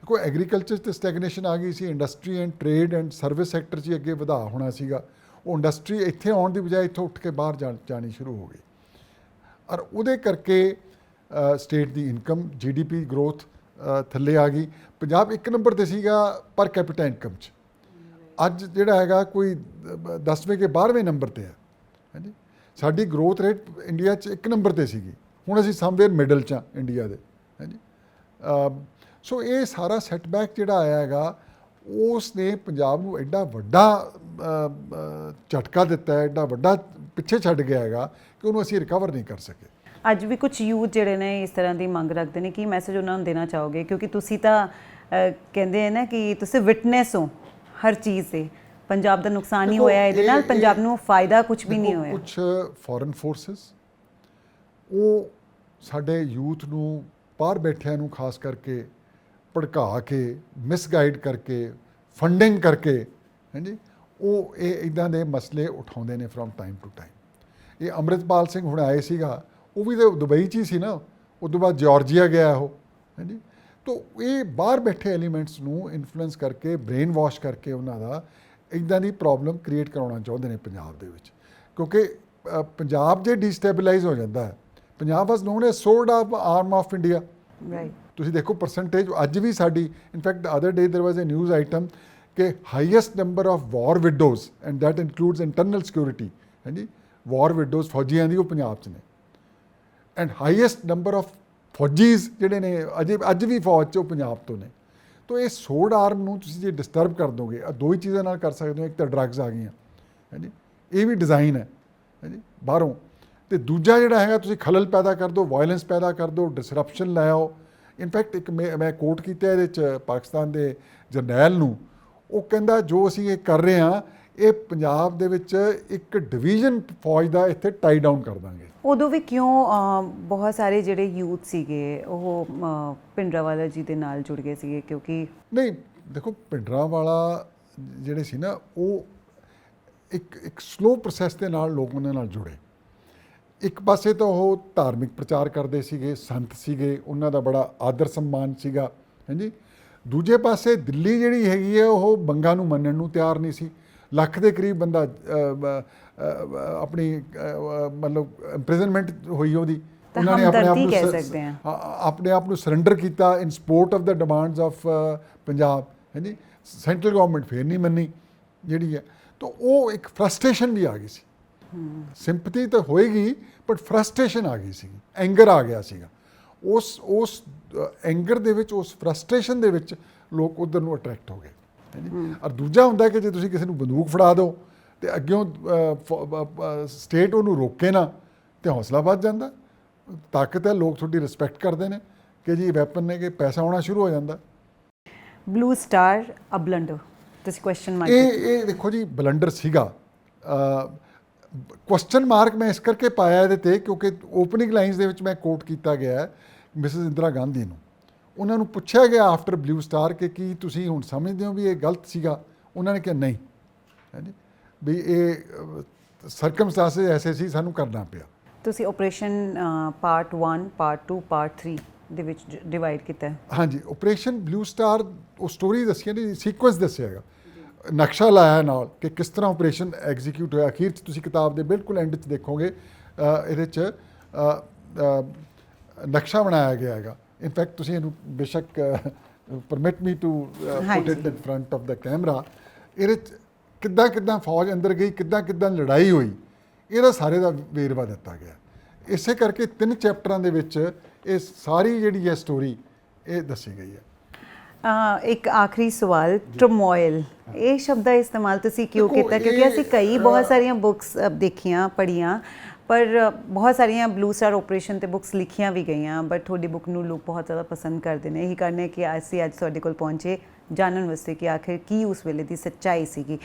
ਦੇਖੋ ਐਗਰੀਕਲਚਰ 'ਤੇ ਸਟੈਗਨੇਸ਼ਨ ਆ ਗਈ ਸੀ, industry and trade and service sector 'ਚ ਅੱਗੇ ਵਧਾ ਹੋਣਾ ਸੀਗਾ, ਉਹ ਇੰਡਸਟਰੀ ਇੱਥੇ ਆਉਣ ਦੀ ਬਜਾਏ ਇੱਥੋਂ ਉੱਠ ਕੇ ਬਾਹਰ ਜਾਣੀ ਸ਼ੁਰੂ ਹੋ ਗਈ। ਔਰ ਉਹਦੇ ਕਰਕੇ ਸਟੇਟ ਦੀ ਇਨਕਮ, GDP ਗਰੋਥ ਥੱਲੇ ਆ ਗਈ। ਪੰਜਾਬ 1 ਨੰਬਰ 'ਤੇ ਸੀਗਾ ਪਰ ਕੈਪੀਟਾ ਇਨਕਮ 'ਚ, ਅੱਜ ਜਿਹੜਾ ਹੈਗਾ ਕੋਈ 10ਵੇਂ ਕੇ 12ਵੇਂ ਨੰਬਰ 'ਤੇ ਹੈ, ਹਾਂਜੀ। ਸਾਡੀ ਗਰੋਥ ਰੇਟ ਇੰਡੀਆ 'ਚ 1 ਨੰਬਰ 'ਤੇ ਸੀਗੀ, ਹੁਣ ਅਸੀਂ ਸਮਵੇਅਰ ਮਿਡਲ 'ਚ ਹਾਂ ਇੰਡੀਆ ਦੇ, ਹਾਂਜੀ। ਸੋ ਇਹ ਸਾਰਾ ਸੈਟਬੈਕ ਜਿਹੜਾ ਆਇਆ ਹੈਗਾ ਉਸ ਨੇ ਪੰਜਾਬ ਨੂੰ ਐਡਾ ਵੱਡਾ ਝਟਕਾ ਦਿੱਤਾ ਹੈ, ਐਡਾ ਵੱਡਾ ਪਿੱਛੇ ਛੱਡ ਗਿਆ ਹੈਗਾ ਕਿ ਉਹਨੂੰ ਅਸੀਂ ਰਿਕਵਰ ਨਹੀਂ ਕਰ ਸਕੇ। ਅੱਜ ਵੀ ਕੁਝ ਯੂਥ ਜਿਹੜੇ ਨੇ ਇਸ ਤਰ੍ਹਾਂ ਦੀ ਮੰਗ ਰੱਖਦੇ ਨੇ, ਕੀ ਮੈਸੇਜ ਉਹਨਾਂ ਨੂੰ ਦੇਣਾ ਚਾਹੋਗੇ? ਕਿਉਂਕਿ ਤੁਸੀਂ ਤਾਂ ਕਹਿੰਦੇ ਨਾ ਕਿ ਤੁਸੀਂ ਵਿਟਨੈਸ ਹੋ ਹਰ ਚੀਜ਼ ਦੇ, ਪੰਜਾਬ ਦਾ ਨੁਕਸਾਨ ਹੀ ਹੋਇਆ ਇਹਦੇ ਨਾਲ, ਪੰਜਾਬ ਨੂੰ ਫਾਇਦਾ ਕੁਝ ਵੀ ਨਹੀਂ ਹੋਇਆ। ਕੁਝ ਫੋਰਨ ਫੋਰਸਿਸ ਉਹ ਸਾਡੇ ਯੂਥ ਨੂੰ ਬਾਹਰ ਬੈਠਿਆਂ ਨੂੰ ਖਾਸ ਕਰਕੇ ਭੜਕਾ ਕੇ ਮਿਸਗਾਈਡ ਕਰਕੇ ਫੰਡਿੰਗ ਕਰਕੇ ਹਾਂਜੀ ਉਹ ਇਹ ਇੱਦਾਂ ਦੇ ਮਸਲੇ ਉਠਾਉਂਦੇ ਨੇ ਫਰੋਮ ਟਾਈਮ ਟੂ ਟਾਈਮ। ਇਹ ਅੰਮ੍ਰਿਤਪਾਲ ਸਿੰਘ ਹੁਣ ਆਏ ਸੀਗਾ, ਉਹ ਵੀ ਤਾਂ ਦੁਬਈ 'ਚ ਹੀ ਸੀ ਨਾ, ਉਸ ਤੋਂ ਬਾਅਦ ਜਾਰਜੀਆ ਗਿਆ ਉਹ ਹਾਂਜੀ। ਤੋ ਇਹ ਬਾਹਰ ਬੈਠੇ ਐਲੀਮੈਂਟਸ ਨੂੰ ਇਨਫਲੂਐਂਸ ਕਰਕੇ ਬ੍ਰੇਨ ਵਾਸ਼ ਕਰਕੇ ਉਹਨਾਂ ਦਾ ਇੱਦਾਂ ਦੀ ਪ੍ਰੋਬਲਮ ਕ੍ਰੀਏਟ ਕਰਾਉਣਾ ਚਾਹੁੰਦੇ ਨੇ ਪੰਜਾਬ ਦੇ ਵਿੱਚ, ਕਿਉਂਕਿ ਪੰਜਾਬ ਜੇ ਡੀਸਟੇਬਲਾਈਜ਼ ਹੋ ਜਾਂਦਾ ਹੈ, Punjab was known as sword of arm of India. Right. ਤੁਸੀਂ ਦੇਖੋ ਪਰਸੈਂਟੇਜ ਅੱਜ ਵੀ ਸਾਡੀ, in fact other day there was a news item ਕਿ highest number of war widows and that includes internal security ਹਾਂਜੀ, ਵਾਰ ਵਿਡੋਜ਼ ਫੌਜੀਆਂ ਦੀ ਉਹ ਪੰਜਾਬ 'ਚ ਨੇ, ਐਂਡ ਹਾਈਐਸਟ ਨੰਬਰ ਆਫ ਫੌਜੀਜ਼ ਜਿਹੜੇ ਨੇ ਅੱਜ ਵੀ ਫੌਜ 'ਚ ਉਹ ਪੰਜਾਬ ਤੋਂ ਨੇ। ਤੋ ਇਹ ਸੋਰਡ ਆਰਮ ਨੂੰ ਤੁਸੀਂ ਜੇ ਡਿਸਟਰਬ ਕਰ ਦੋਗੇ, ਦੋ ਹੀ ਚੀਜ਼ਾਂ ਨਾਲ ਕਰ ਸਕਦੇ ਹੋ, ਇੱਕ ਤਾਂ ਡਰੱਗਸ ਆ ਗਈਆਂ ਹਾਂਜੀ, ਇਹ ਵੀ ਡਿਜ਼ਾਈਨ ਹੈ ਹਾਂਜੀ ਬਾਹਰੋਂ, ਅਤੇ ਦੂਜਾ ਜਿਹੜਾ ਹੈਗਾ ਤੁਸੀਂ ਖਲਲ ਪੈਦਾ ਕਰ ਦਿਓ, ਵਾਇਲੈਂਸ ਪੈਦਾ ਕਰ ਦਿਓ, ਡਿਸਰਪਸ਼ਨ ਲੈ ਆਓ। ਇਨਫੈਕਟ ਇੱਕ ਮੈਂ ਕੋਟ ਕੀਤਾ ਇਹਦੇ 'ਚ ਪਾਕਿਸਤਾਨ ਦੇ ਜਰਨੈਲ ਨੂੰ, ਉਹ ਕਹਿੰਦਾ ਜੋ ਅਸੀਂ ਇਹ ਕਰ ਰਹੇ ਹਾਂ ਇਹ ਪੰਜਾਬ ਦੇ ਵਿੱਚ ਇੱਕ ਡਿਵੀਜ਼ਨ ਫੌਜ ਦਾ ਇੱਥੇ ਟਾਈ ਡਾਊਨ ਕਰ ਦਾਂਗੇ। ਉਦੋਂ ਵੀ ਕਿਉਂ ਬਹੁਤ ਸਾਰੇ ਜਿਹੜੇ ਯੂਥ ਸੀਗੇ ਉਹ ਭਿੰਡਰਾਂਵਾਲਾ ਜੀ ਦੇ ਨਾਲ ਜੁੜ ਗਏ ਸੀਗੇ? ਕਿਉਂਕਿ ਨਹੀਂ ਦੇਖੋ ਭਿੰਡਰਾਂਵਾਲਾ ਜਿਹੜੇ ਸੀ ਨਾ ਉਹ ਇੱਕ ਸਲੋ ਪ੍ਰੋਸੈਸ ਦੇ ਨਾਲ ਲੋਕ ਉਹਨਾਂ ਨਾਲ ਜੁੜੇ। ਇੱਕ ਪਾਸੇ ਤਾਂ ਉਹ ਧਾਰਮਿਕ ਪ੍ਰਚਾਰ ਕਰਦੇ ਸੀਗੇ, ਸੰਤ ਸੀਗੇ, ਉਹਨਾਂ ਦਾ ਬੜਾ ਆਦਰ ਸਨਮਾਨ ਸੀਗਾ ਹਾਂਜੀ। ਦੂਜੇ ਪਾਸੇ ਦਿੱਲੀ ਜਿਹੜੀ ਹੈਗੀ ਹੈ ਉਹ ਬੰਗਾਂ ਨੂੰ ਮੰਨਣ ਨੂੰ ਤਿਆਰ ਨਹੀਂ ਸੀ। ਲੱਖ ਦੇ ਕਰੀਬ ਬੰਦਾ ਆਪਣੀ ਮਤਲਬ ਇੰਪ੍ਰਿਜ਼ਨਮੈਂਟ ਹੋਈ ਉਹਦੀ, ਉਹਨਾਂ ਨੇ ਆਪਣੇ ਆਪ ਨੂੰ ਸਰੈਂਡਰ ਕੀਤਾ in support of the demands of Punjab ਹਾਂਜੀ। ਸੈਂਟਰਲ ਗਵਰਨਮੈਂਟ ਫੇਰ ਨਹੀਂ ਮੰਨੀ ਜਿਹੜੀ ਹੈ, ਤਾਂ ਉਹ ਇੱਕ ਫਰਸਟ੍ਰੇਸ਼ਨ ਵੀ ਆ ਗਈ ਸੀ। ਸਿੰਪਥੀ ਤਾਂ ਹੋਏਗੀ ਬਟ ਫਰਸਟ੍ਰੇਸ਼ਨ ਆ ਗਈ ਸੀਗੀ, ਐਂਗਰ ਆ ਗਿਆ ਸੀਗਾ। ਉਸ ਐਂਗਰ ਦੇ ਵਿੱਚ, ਉਸ ਫਰਸਟ੍ਰੇਸ਼ਨ ਦੇ ਵਿੱਚ ਲੋਕ ਉਧਰ ਨੂੰ ਅਟਰੈਕਟ ਹੋ ਗਏ ਹਾਂਜੀ। ਔਰ ਦੂਜਾ ਹੁੰਦਾ ਕਿ ਜੇ ਤੁਸੀਂ ਕਿਸੇ ਨੂੰ ਬੰਦੂਕ ਫੜਾ ਦਿਓ ਤੇ ਅੱਗਿਓਂ ਸਟੇਟ ਉਹਨੂੰ ਰੋਕੇ ਨਾ ਤੇ ਹੌਸਲਾ ਵੱਧ ਜਾਂਦਾ, ਤਾਕਤ ਹੈ, ਲੋਕ ਤੁਹਾਡੀ ਰਿਸਪੈਕਟ ਕਰਦੇ ਨੇ ਕਿ ਜੀ ਵੈਪਨ ਨੇ, ਕਿ ਪੈਸਾ ਆਉਣਾ ਸ਼ੁਰੂ ਹੋ ਜਾਂਦਾ। ਬਲੂ ਸਟਾਰ ਅ ਬਲੰਡਰ, ਤੁਸੀਂ ਕੁਐਸਚਨ ਮਾਰਕ ਇਹ ਦੇਖੋ ਜੀ ਬਲੰਡਰ ਸੀਗਾ। ਕੁਐਸਚਨ ਮਾਰਕ ਮੈਂ ਇਸ ਕਰਕੇ ਪਾਇਆ ਇਹਦੇ ਤੇ ਕਿਉਂਕਿ ਓਪਨਿੰਗ ਲਾਈਨਸ ਦੇ ਵਿੱਚ ਮੈਂ ਕੋਟ ਕੀਤਾ ਗਿਆ ਮਿਸਿਸ ਇੰਦਰਾ ਗਾਂਧੀ ਨੂੰ। ਉਹਨਾਂ ਨੂੰ ਪੁੱਛਿਆ ਗਿਆ ਆਫਟਰ ਬਲੂ ਸਟਾਰ ਕਿ ਕੀ ਤੁਸੀਂ ਹੁਣ ਸਮਝਦੇ ਹੋ ਵੀ ਇਹ ਗਲਤ ਸੀਗਾ? ਉਹਨਾਂ ਨੇ ਕਿਹਾ ਨਹੀਂ ਹਾਂਜੀ, ਵੀ ਇਹ ਸਰਕਮਸਟੈਂਸਿਸ ਐਸੇ ਸੀ, ਸਾਨੂੰ ਕਰਨਾ ਪਿਆ। ਤੁਸੀਂ ਆਪਰੇਸ਼ਨ ਪਾਰਟ 1, ਪਾਰਟ 2, ਪਾਰਟ 3 ਦੇ ਵਿੱਚ ਡਿਵਾਈਡ ਕੀਤਾ ਹੈ? ਹਾਂਜੀ, ਆਪਰੇਸ਼ਨ ਬਲੂ ਸਟਾਰ ਉਹ ਸਟੋਰੀ ਦੱਸੀ ਹੈ ਨਹੀਂ, ਸੀਕੁਐਂਸ ਦੱਸਿਆ ਹੈਗਾ, ਨਕਸ਼ਾ ਲਾਇਆ ਨਾਲ ਕਿ ਕਿਸ ਤਰ੍ਹਾਂ ਆਪਰੇਸ਼ਨ ਐਗਜ਼ੀਕਿਊਟ ਹੋਇਆ। ਅਖੀਰ 'ਚ ਤੁਸੀਂ ਕਿਤਾਬ ਦੇ ਬਿਲਕੁਲ ਐਂਡ 'ਚ ਦੇਖੋਗੇ ਇਹਦੇ 'ਚ ਨਕਸ਼ਾ ਬਣਾਇਆ ਗਿਆ ਹੈਗਾ। ਇਨਫੈਕਟ ਤੁਸੀਂ ਇਹਨੂੰ ਬੇਸ਼ੱਕ permit me to put it in front of the camera, ਇਹਦੇ 'ਚ ਕਿੱਦਾਂ ਫੌਜ ਅੰਦਰ ਗਈ, ਕਿੱਦਾਂ ਲੜਾਈ ਹੋਈ, ਇਹਦਾ ਸਾਰੇ ਦਾ ਵੇਰਵਾ ਦਿੱਤਾ ਗਿਆ। ਇਸੇ ਕਰਕੇ 3 ਚੈਪਟਰਾਂ ਦੇ ਵਿੱਚ ਇਹ ਸਾਰੀ ਜਿਹੜੀ ਹੈ ਸਟੋਰੀ ਇਹ ਦੱਸੀ ਗਈ ਹੈ। ਇੱਕ ਆਖਰੀ ਸਵਾਲ, ਟਰਮੋਇਲ, ਇਹ ਸ਼ਬਦ ਦਾ ਇਸਤੇਮਾਲ ਤੁਸੀਂ ਕਿਉਂ ਕੀਤਾ? ਕਿਉਂਕਿ ਅਸੀਂ ਕਈ ਬਹੁਤ ਸਾਰੀਆਂ ਬੁੱਕਸ ਦੇਖੀਆਂ, ਪੜ੍ਹੀਆਂ, ਪਰ ਬਹੁਤ ਸਾਰੀਆਂ ਬਲੂ ਸਟਾਰ ਆਪਰੇਸ਼ਨ ਤੇ ਬੁੱਕਸ ਲਿਖੀਆਂ ਵੀ ਗਈਆਂ, ਬਟ ਤੁਹਾਡੀ ਬੁੱਕ ਨੂੰ ਲੋਕ ਬਹੁਤ ਜ਼ਿਆਦਾ ਪਸੰਦ ਕਰਦੇ ਨੇ। ਇਹੀ ਕਾਰਨ ਹੈ ਕਿ ਅਸੀਂ ਅੱਜ ਤੁਹਾਡੇ ਕੋਲ ਪਹੁੰਚੇ ਜਾਣਨ ਵਾਸਤੇ ਕਿ ਆਖਿਰ ਕੀ ਉਸ ਵੇਲੇ ਦੀ ਸੱਚਾਈ ਸੀਗੀ,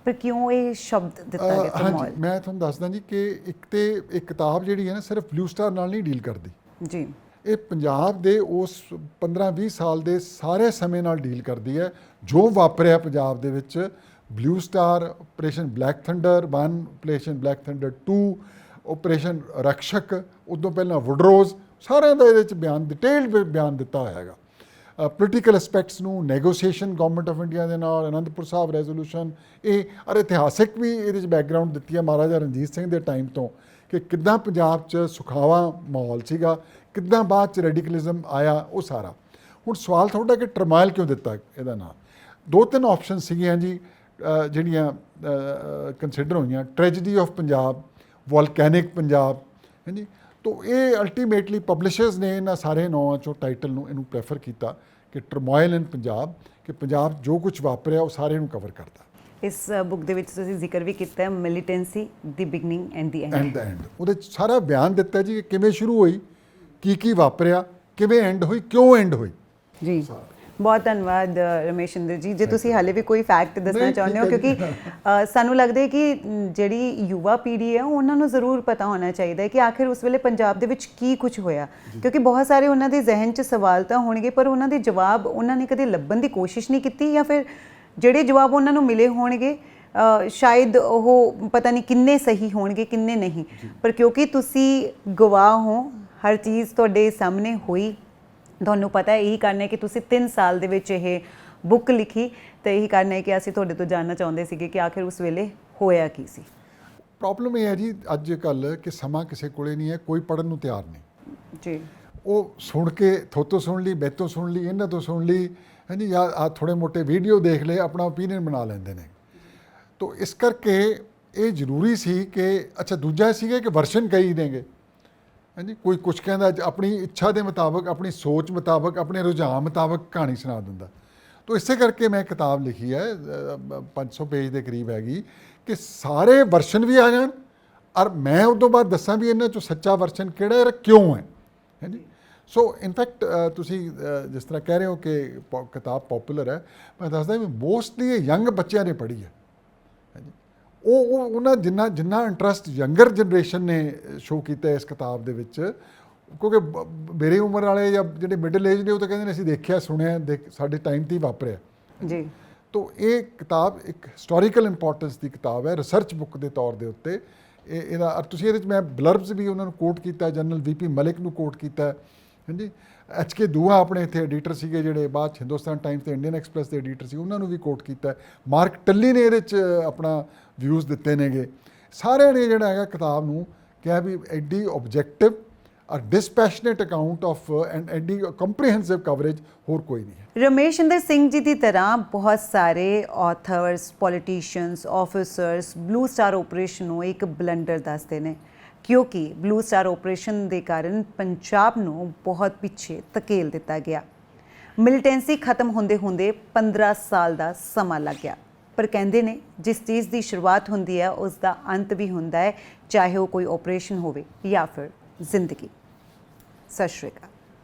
ਪਰ ਕਿਉਂ ਇਹ ਸ਼ਬਦ ਦਿੱਤਾ ਗਿਆ ਟਰਮੋਇਲ? ਹਾਂਜੀ, ਮੈਂ ਤੁਹਾਨੂੰ ਦੱਸਦਾ ਜੀ ਕਿ ਇੱਕ ਕਿਤਾਬ ਜਿਹੜੀ ਹੈ ਨਾ ਸਿਰਫ ਬਲੂ ਸਟਾਰ ਨਾਲ ਨਹੀਂ ਡੀਲ ਕਰਦੀ ਜੀ, ਇਹ ਪੰਜਾਬ ਦੇ ਉਸ 15-20 ਸਾਲ ਦੇ ਸਾਰੇ ਸਮੇਂ ਨਾਲ ਡੀਲ ਕਰਦੀ ਹੈ ਜੋ ਵਾਪਰਿਆ ਪੰਜਾਬ ਦੇ ਵਿੱਚ। Blue star, operation black thunder 1, operation black thunder 2, operation Rakshak, ਉਦੋਂ ਪਹਿਲਾਂ ਵੁਡਰੋਜ਼, ਸਾਰਿਆਂ ਦਾ ਇਹਦੇ 'ਚ ਬਿਆਨ, ਡਿਟੇਲਡ ਬਿਆਨ ਦਿੱਤਾ ਹੋਇਆ ਹੈਗਾ। ਪੋਲੀਟੀਕਲ ਐਸਪੈਕਟਸ ਨੂੰ, ਨੈਗੋਸੀਏਸ਼ਨ ਗਵਰਨਮੈਂਟ ਆਫ ਇੰਡੀਆ ਦੇ ਨਾਲ, ਅਨੰਦਪੁਰ ਸਾਹਿਬ ਰੈਜ਼ੋਲੂਸ਼ਨ, ਇਹ ਔਰ ਇਤਿਹਾਸਿਕ ਵੀ ਇਹਦੇ 'ਚ ਬੈਕਗਰਾਊਂਡ ਦਿੱਤੀ ਹੈ ਮਹਾਰਾਜਾ ਰਣਜੀਤ ਸਿੰਘ ਦੇ ਟਾਈਮ ਤੋਂ ਕਿ ਕਿੱਦਾਂ ਪੰਜਾਬ 'ਚ ਸੁਖਾਵਾ ਮਾਹੌਲ ਸੀਗਾ, ਕਿੱਦਾਂ ਬਾਅਦ 'ਚ ਰੈਡੀਕਲਿਜ਼ਮ ਆਇਆ, ਉਹ ਸਾਰਾ। ਹੁਣ ਸਵਾਲ ਤੁਹਾਡਾ ਕਿ ਟਰਮਾਇਲ ਕਿਉਂ ਦਿੱਤਾ ਇਹਦਾ ਨਾਮ? 2-3 ਆਪਸ਼ਨ ਸੀਗੀਆਂ ਜੀ ਜਿਹੜੀਆਂ ਕੰਸੀਡਰ ਹੋਈਆਂ। ਟ੍ਰੈਜਡੀ ਆਫ ਪੰਜਾਬ, ਵੋਲਕੈਨਿਕ ਪੰਜਾਬ ਹਾਂਜੀ। ਤੋ ਇਹ ਅਲਟੀਮੇਟਲੀ ਪਬਲਿਸ਼ਰਸ ਨੇ ਇਹਨਾਂ ਸਾਰੇ ਨਾਵਾਂ 'ਚੋਂ ਟਾਈਟਲ ਨੂੰ ਇਹਨੂੰ ਪ੍ਰੈਫਰ ਕੀਤਾ ਕਿ ਟਰਮੋਇਲ ਇਨ ਪੰਜਾਬ, ਕਿ ਪੰਜਾਬ ਜੋ ਕੁਝ ਵਾਪਰਿਆ ਉਹ ਸਾਰੇ ਨੂੰ ਕਵਰ ਕਰਦਾ। ਇਸ ਬੁੱਕ ਦੇ ਵਿੱਚ ਤੁਸੀਂ ਜ਼ਿਕਰ ਵੀ ਕੀਤਾ ਹੈ militancy, the beginning and the and. ਉਹਦੇ 'ਚ ਸਾਰਾ ਬਿਆਨ ਦਿੱਤਾ ਜੀ ਕਿ ਕਿਵੇਂ ਸ਼ੁਰੂ ਹੋਈ, ਕੀ ਵਾਪਰਿਆ, ਕਿਵੇਂ ਐਂਡ ਹੋਈ, ਕਿਉਂ ਐਂਡ ਹੋਈ ਜੀ। ਬਹੁਤ ਧੰਨਵਾਦ ਰਮੇਸ਼ਿੰਦਰ ਜੀ। ਜੇ ਤੁਸੀਂ ਹਾਲੇ ਵੀ ਕੋਈ ਫੈਕਟ ਦੱਸਣਾ ਨਹੀਂ, ਚਾਹੁੰਦੇ ਹੋ, ਠੀਕ ਹੈ ਕਿਉਂਕਿ ਸਾਨੂੰ ਲੱਗਦਾ ਹੈ ਕਿ ਜਿਹੜੀ ਯੁਵਾ ਪੀੜ੍ਹੀ ਹੈ ਉਹਨਾਂ ਨੂੰ ਜ਼ਰੂਰ ਪਤਾ ਹੋਣਾ ਚਾਹੀਦਾ ਹੈ ਕਿ ਆਖਿਰ ਉਸ ਵੇਲੇ ਪੰਜਾਬ ਦੇ ਵਿੱਚ ਕੀ ਕੁਝ ਹੋਇਆ, ਕਿਉਂਕਿ ਬਹੁਤ ਸਾਰੇ ਉਹਨਾਂ ਦੇ ਜ਼ਿਹਨ 'ਚ ਸਵਾਲ ਤਾਂ ਹੋਣਗੇ ਪਰ ਉਹਨਾਂ ਦੇ ਜਵਾਬ ਉਹਨਾਂ ਨੇ ਕਦੇ ਲੱਭਣ ਦੀ ਕੋਸ਼ਿਸ਼ ਨਹੀਂ ਕੀਤੀ, ਜਾਂ ਫਿਰ ਜਿਹੜੇ ਜਵਾਬ ਉਹਨਾਂ ਨੂੰ ਮਿਲੇ ਹੋਣਗੇ ਸ਼ਾਇਦ ਉਹ ਪਤਾ ਨਹੀਂ ਕਿੰਨੇ ਸਹੀ ਹੋਣਗੇ ਕਿੰਨੇ ਨਹੀਂ, ਪਰ ਕਿਉਂਕਿ ਤੁਸੀਂ ਗਵਾਹ ਹੋ, ਹਰ ਚੀਜ਼ ਤੁਹਾਡੇ ਸਾਹਮਣੇ ਹੋਈ, ਤੁਹਾਨੂੰ ਪਤਾ ਹੈ, ਇਹੀ ਕਾਰਨ ਹੈ ਕਿ ਤੁਸੀਂ 3 ਸਾਲ ਦੇ ਵਿੱਚ ਇਹ ਬੁੱਕ ਲਿਖੀ, ਤੇ ਇਹੀ ਕਾਰਨ ਹੈ ਕਿ ਅਸੀਂ ਤੁਹਾਡੇ ਤੋਂ ਜਾਣਨਾ ਚਾਹੁੰਦੇ ਸੀਗੇ ਕਿ ਆਖਿਰ ਉਸ ਵੇਲੇ ਹੋਇਆ ਕੀ ਸੀ। ਪ੍ਰੋਬਲਮ ਇਹ ਹੈ ਜੀ ਅੱਜ ਕੱਲ੍ਹ ਕਿ ਸਮਾਂ ਕਿਸੇ ਕੋਲੇ ਨਹੀਂ ਹੈ, ਕੋਈ ਪੜ੍ਹਨ ਨੂੰ ਤਿਆਰ ਨਹੀਂ ਜੀ। ਉਹ ਸੁਣ ਕੇ ਥੋਤੋਂ ਸੁਣ ਲਈ, ਬੈਤੋਂ ਸੁਣ ਲਈ, ਇਹਨਾਂ ਤੋਂ ਸੁਣ ਲਈ, ਹਾਂਜੀ, ਜਾਂ ਆ ਥੋੜ੍ਹੇ ਮੋਟੇ ਵੀਡੀਓ ਦੇਖ ਲਏ, ਆਪਣਾ ਓਪੀਨੀਅਨ ਬਣਾ ਲੈਂਦੇ ਨੇ। ਤੋ ਇਸ ਕਰਕੇ ਇਹ ਜ਼ਰੂਰੀ ਸੀ ਕਿ ਅੱਛਾ, ਦੂਜਾ ਸੀਗਾ ਕਿ ਵਰਸ਼ਨ ਕਈ ਦੇਂਗੇ, ਹਾਂਜੀ, ਕੋਈ ਕੁਛ ਕਹਿੰਦਾ ਆਪਣੀ ਇੱਛਾ ਦੇ ਮੁਤਾਬਕ, ਆਪਣੀ ਸੋਚ ਮੁਤਾਬਕ, ਆਪਣੇ ਰੁਝਾਨ ਮੁਤਾਬਕ ਕਹਾਣੀ ਸੁਣਾ ਦਿੰਦਾ। ਤੋ ਇਸੇ ਕਰਕੇ ਮੈਂ ਕਿਤਾਬ ਲਿਖੀ ਹੈ, 500 ਪੇਜ ਦੇ ਕਰੀਬ ਹੈਗੀ, ਕਿ ਸਾਰੇ ਵਰਸ਼ਨ ਵੀ ਆ ਜਾਣ ਔਰ ਮੈਂ ਉਸ ਤੋਂ ਬਾਅਦ ਦੱਸਾਂ ਵੀ ਇਹਨਾਂ 'ਚੋਂ ਸੱਚਾ ਵਰਸ਼ਨ ਕਿਹੜਾ ਹੈ, ਕਿਉਂ ਹੈ, ਹਾਂਜੀ। ਸੋ ਇਨਫੈਕਟ ਤੁਸੀਂ ਜਿਸ ਤਰ੍ਹਾਂ ਕਹਿ ਰਹੇ ਹੋ ਕਿ ਕਿਤਾਬ ਪੋਪੂਲਰ ਹੈ, ਮੈਂ ਦੱਸਦਾ ਵੀ ਮੋਸਟਲੀ ਇਹ ਯੰਗ ਬੱਚਿਆਂ ਨੇ ਪੜ੍ਹੀ ਹੈ, ਹਾਂਜੀ। ਉਹ ਉਹਨਾਂ ਜਿੰਨਾ ਇੰਟਰਸਟ ਯੰਗਰ ਜਨਰੇਸ਼ਨ ਨੇ ਸ਼ੋਅ ਕੀਤਾ ਇਸ ਕਿਤਾਬ ਦੇ ਵਿੱਚ, ਕਿਉਂਕਿ ਮੇਰੀ ਉਮਰ ਵਾਲੇ ਜਾਂ ਜਿਹੜੇ ਮਿਡਲ ਏਜ ਨੇ ਉਹ ਤਾਂ ਕਹਿੰਦੇ ਨੇ ਅਸੀਂ ਦੇਖਿਆ ਸੁਣਿਆ, ਸਾਡੇ ਟਾਈਮ 'ਤੇ ਹੀ ਵਾਪਰਿਆ ਜੀ। ਤੋ ਇਹ ਕਿਤਾਬ ਇੱਕ ਹਿਸਟੋਰੀਕਲ ਇੰਪੋਰਟੈਂਸ ਦੀ ਕਿਤਾਬ ਹੈ, ਰਿਸਰਚ ਬੁੱਕ ਦੇ ਤੌਰ ਦੇ ਉੱਤੇ। ਇਹਦਾ ਤੁਸੀਂ ਇਹਦੇ 'ਚ ਮੈਂ ਬਲਰਬਸ ਵੀ ਉਹਨਾਂ ਨੂੰ ਕੋਟ ਕੀਤਾ, ਜਨਰਲ VP ਮਲਿਕ ਨੂੰ ਕੋਟ ਕੀਤਾ, ਹਾਂਜੀ। HK ਦੂਆ ਆਪਣੇ ਇੱਥੇ ਐਡੀਟਰ ਸੀਗੇ, ਜਿਹੜੇ ਬਾਅਦ 'ਚ ਹਿੰਦੁਸਤਾਨ ਟਾਈਮਸ ਤੇ ਇੰਡੀਅਨ ਐਕਸਪ੍ਰੈਸ ਦੇ ਐਡੀਟਰ ਸੀ, ਉਹਨਾਂ ਨੂੰ ਵੀ ਕੋਟ ਕੀਤਾ। ਮਾਰਕ ਟੱਲੀ ਨੇ ਇਹਦੇ 'ਚ ਆਪਣਾ ਵਿਊਜ਼ ਦਿੱਤੇ ਨੇਗੇ। ਸਾਰਿਆਂ ਨੇ ਜਿਹੜਾ ਹੈਗਾ ਕਿਤਾਬ ਨੂੰ ਕਿਹਾ ਵੀ ਐਡੀ ਓਬਜੈਕਟਿਵ ਔਰ ਡਿਸਪੈਸ਼ਨੇਟ ਅਕਾਊਂਟ ਆਫ ਐਂਡ ਐਡੀ ਕੰਪਰੀਹੈਂਸਿਵ ਕਵਰੇਜ ਹੋਰ ਕੋਈ ਨਹੀਂ ਹੈ। ਰਮੇਸ਼ਿੰਦਰ ਸਿੰਘ ਜੀ ਦੀ ਤਰ੍ਹਾਂ ਬਹੁਤ ਸਾਰੇ ਆਥਰਸ, politicians, officers blue star operation ਨੂੰ ਇੱਕ ਬਲੰਡਰ ਦੱਸਦੇ ਨੇ, ਕਿਉਂਕਿ ਬਲੂ ਸਟਾਰ ਆਪਰੇਸ਼ਨ ਦੇ ਕਾਰਨ ਪੰਜਾਬ ਨੂੰ ਬਹੁਤ ਪਿੱਛੇ ਧਕੇਲ ਦਿੱਤਾ ਗਿਆ। ਮਿਲੀਟੈਂਸੀ ਖਤਮ ਹੁੰਦੇ ਹੁੰਦੇ 15 ਸਾਲ ਦਾ ਸਮਾਂ ਲੱਗ ਗਿਆ, ਪਰ ਕਹਿੰਦੇ ਨੇ ਜਿਸ ਚੀਜ਼ ਦੀ ਸ਼ੁਰੂਆਤ ਹੁੰਦੀ ਹੈ ਉਸ ਦਾ ਅੰਤ ਵੀ ਹੁੰਦਾ ਹੈ, ਚਾਹੇ ਉਹ ਕੋਈ ਆਪਰੇਸ਼ਨ ਹੋਵੇ ਜਾਂ ਫਿਰ ਜ਼ਿੰਦਗੀ। ਸਤਿ ਸ਼੍ਰੀ ਅਕਾਲ।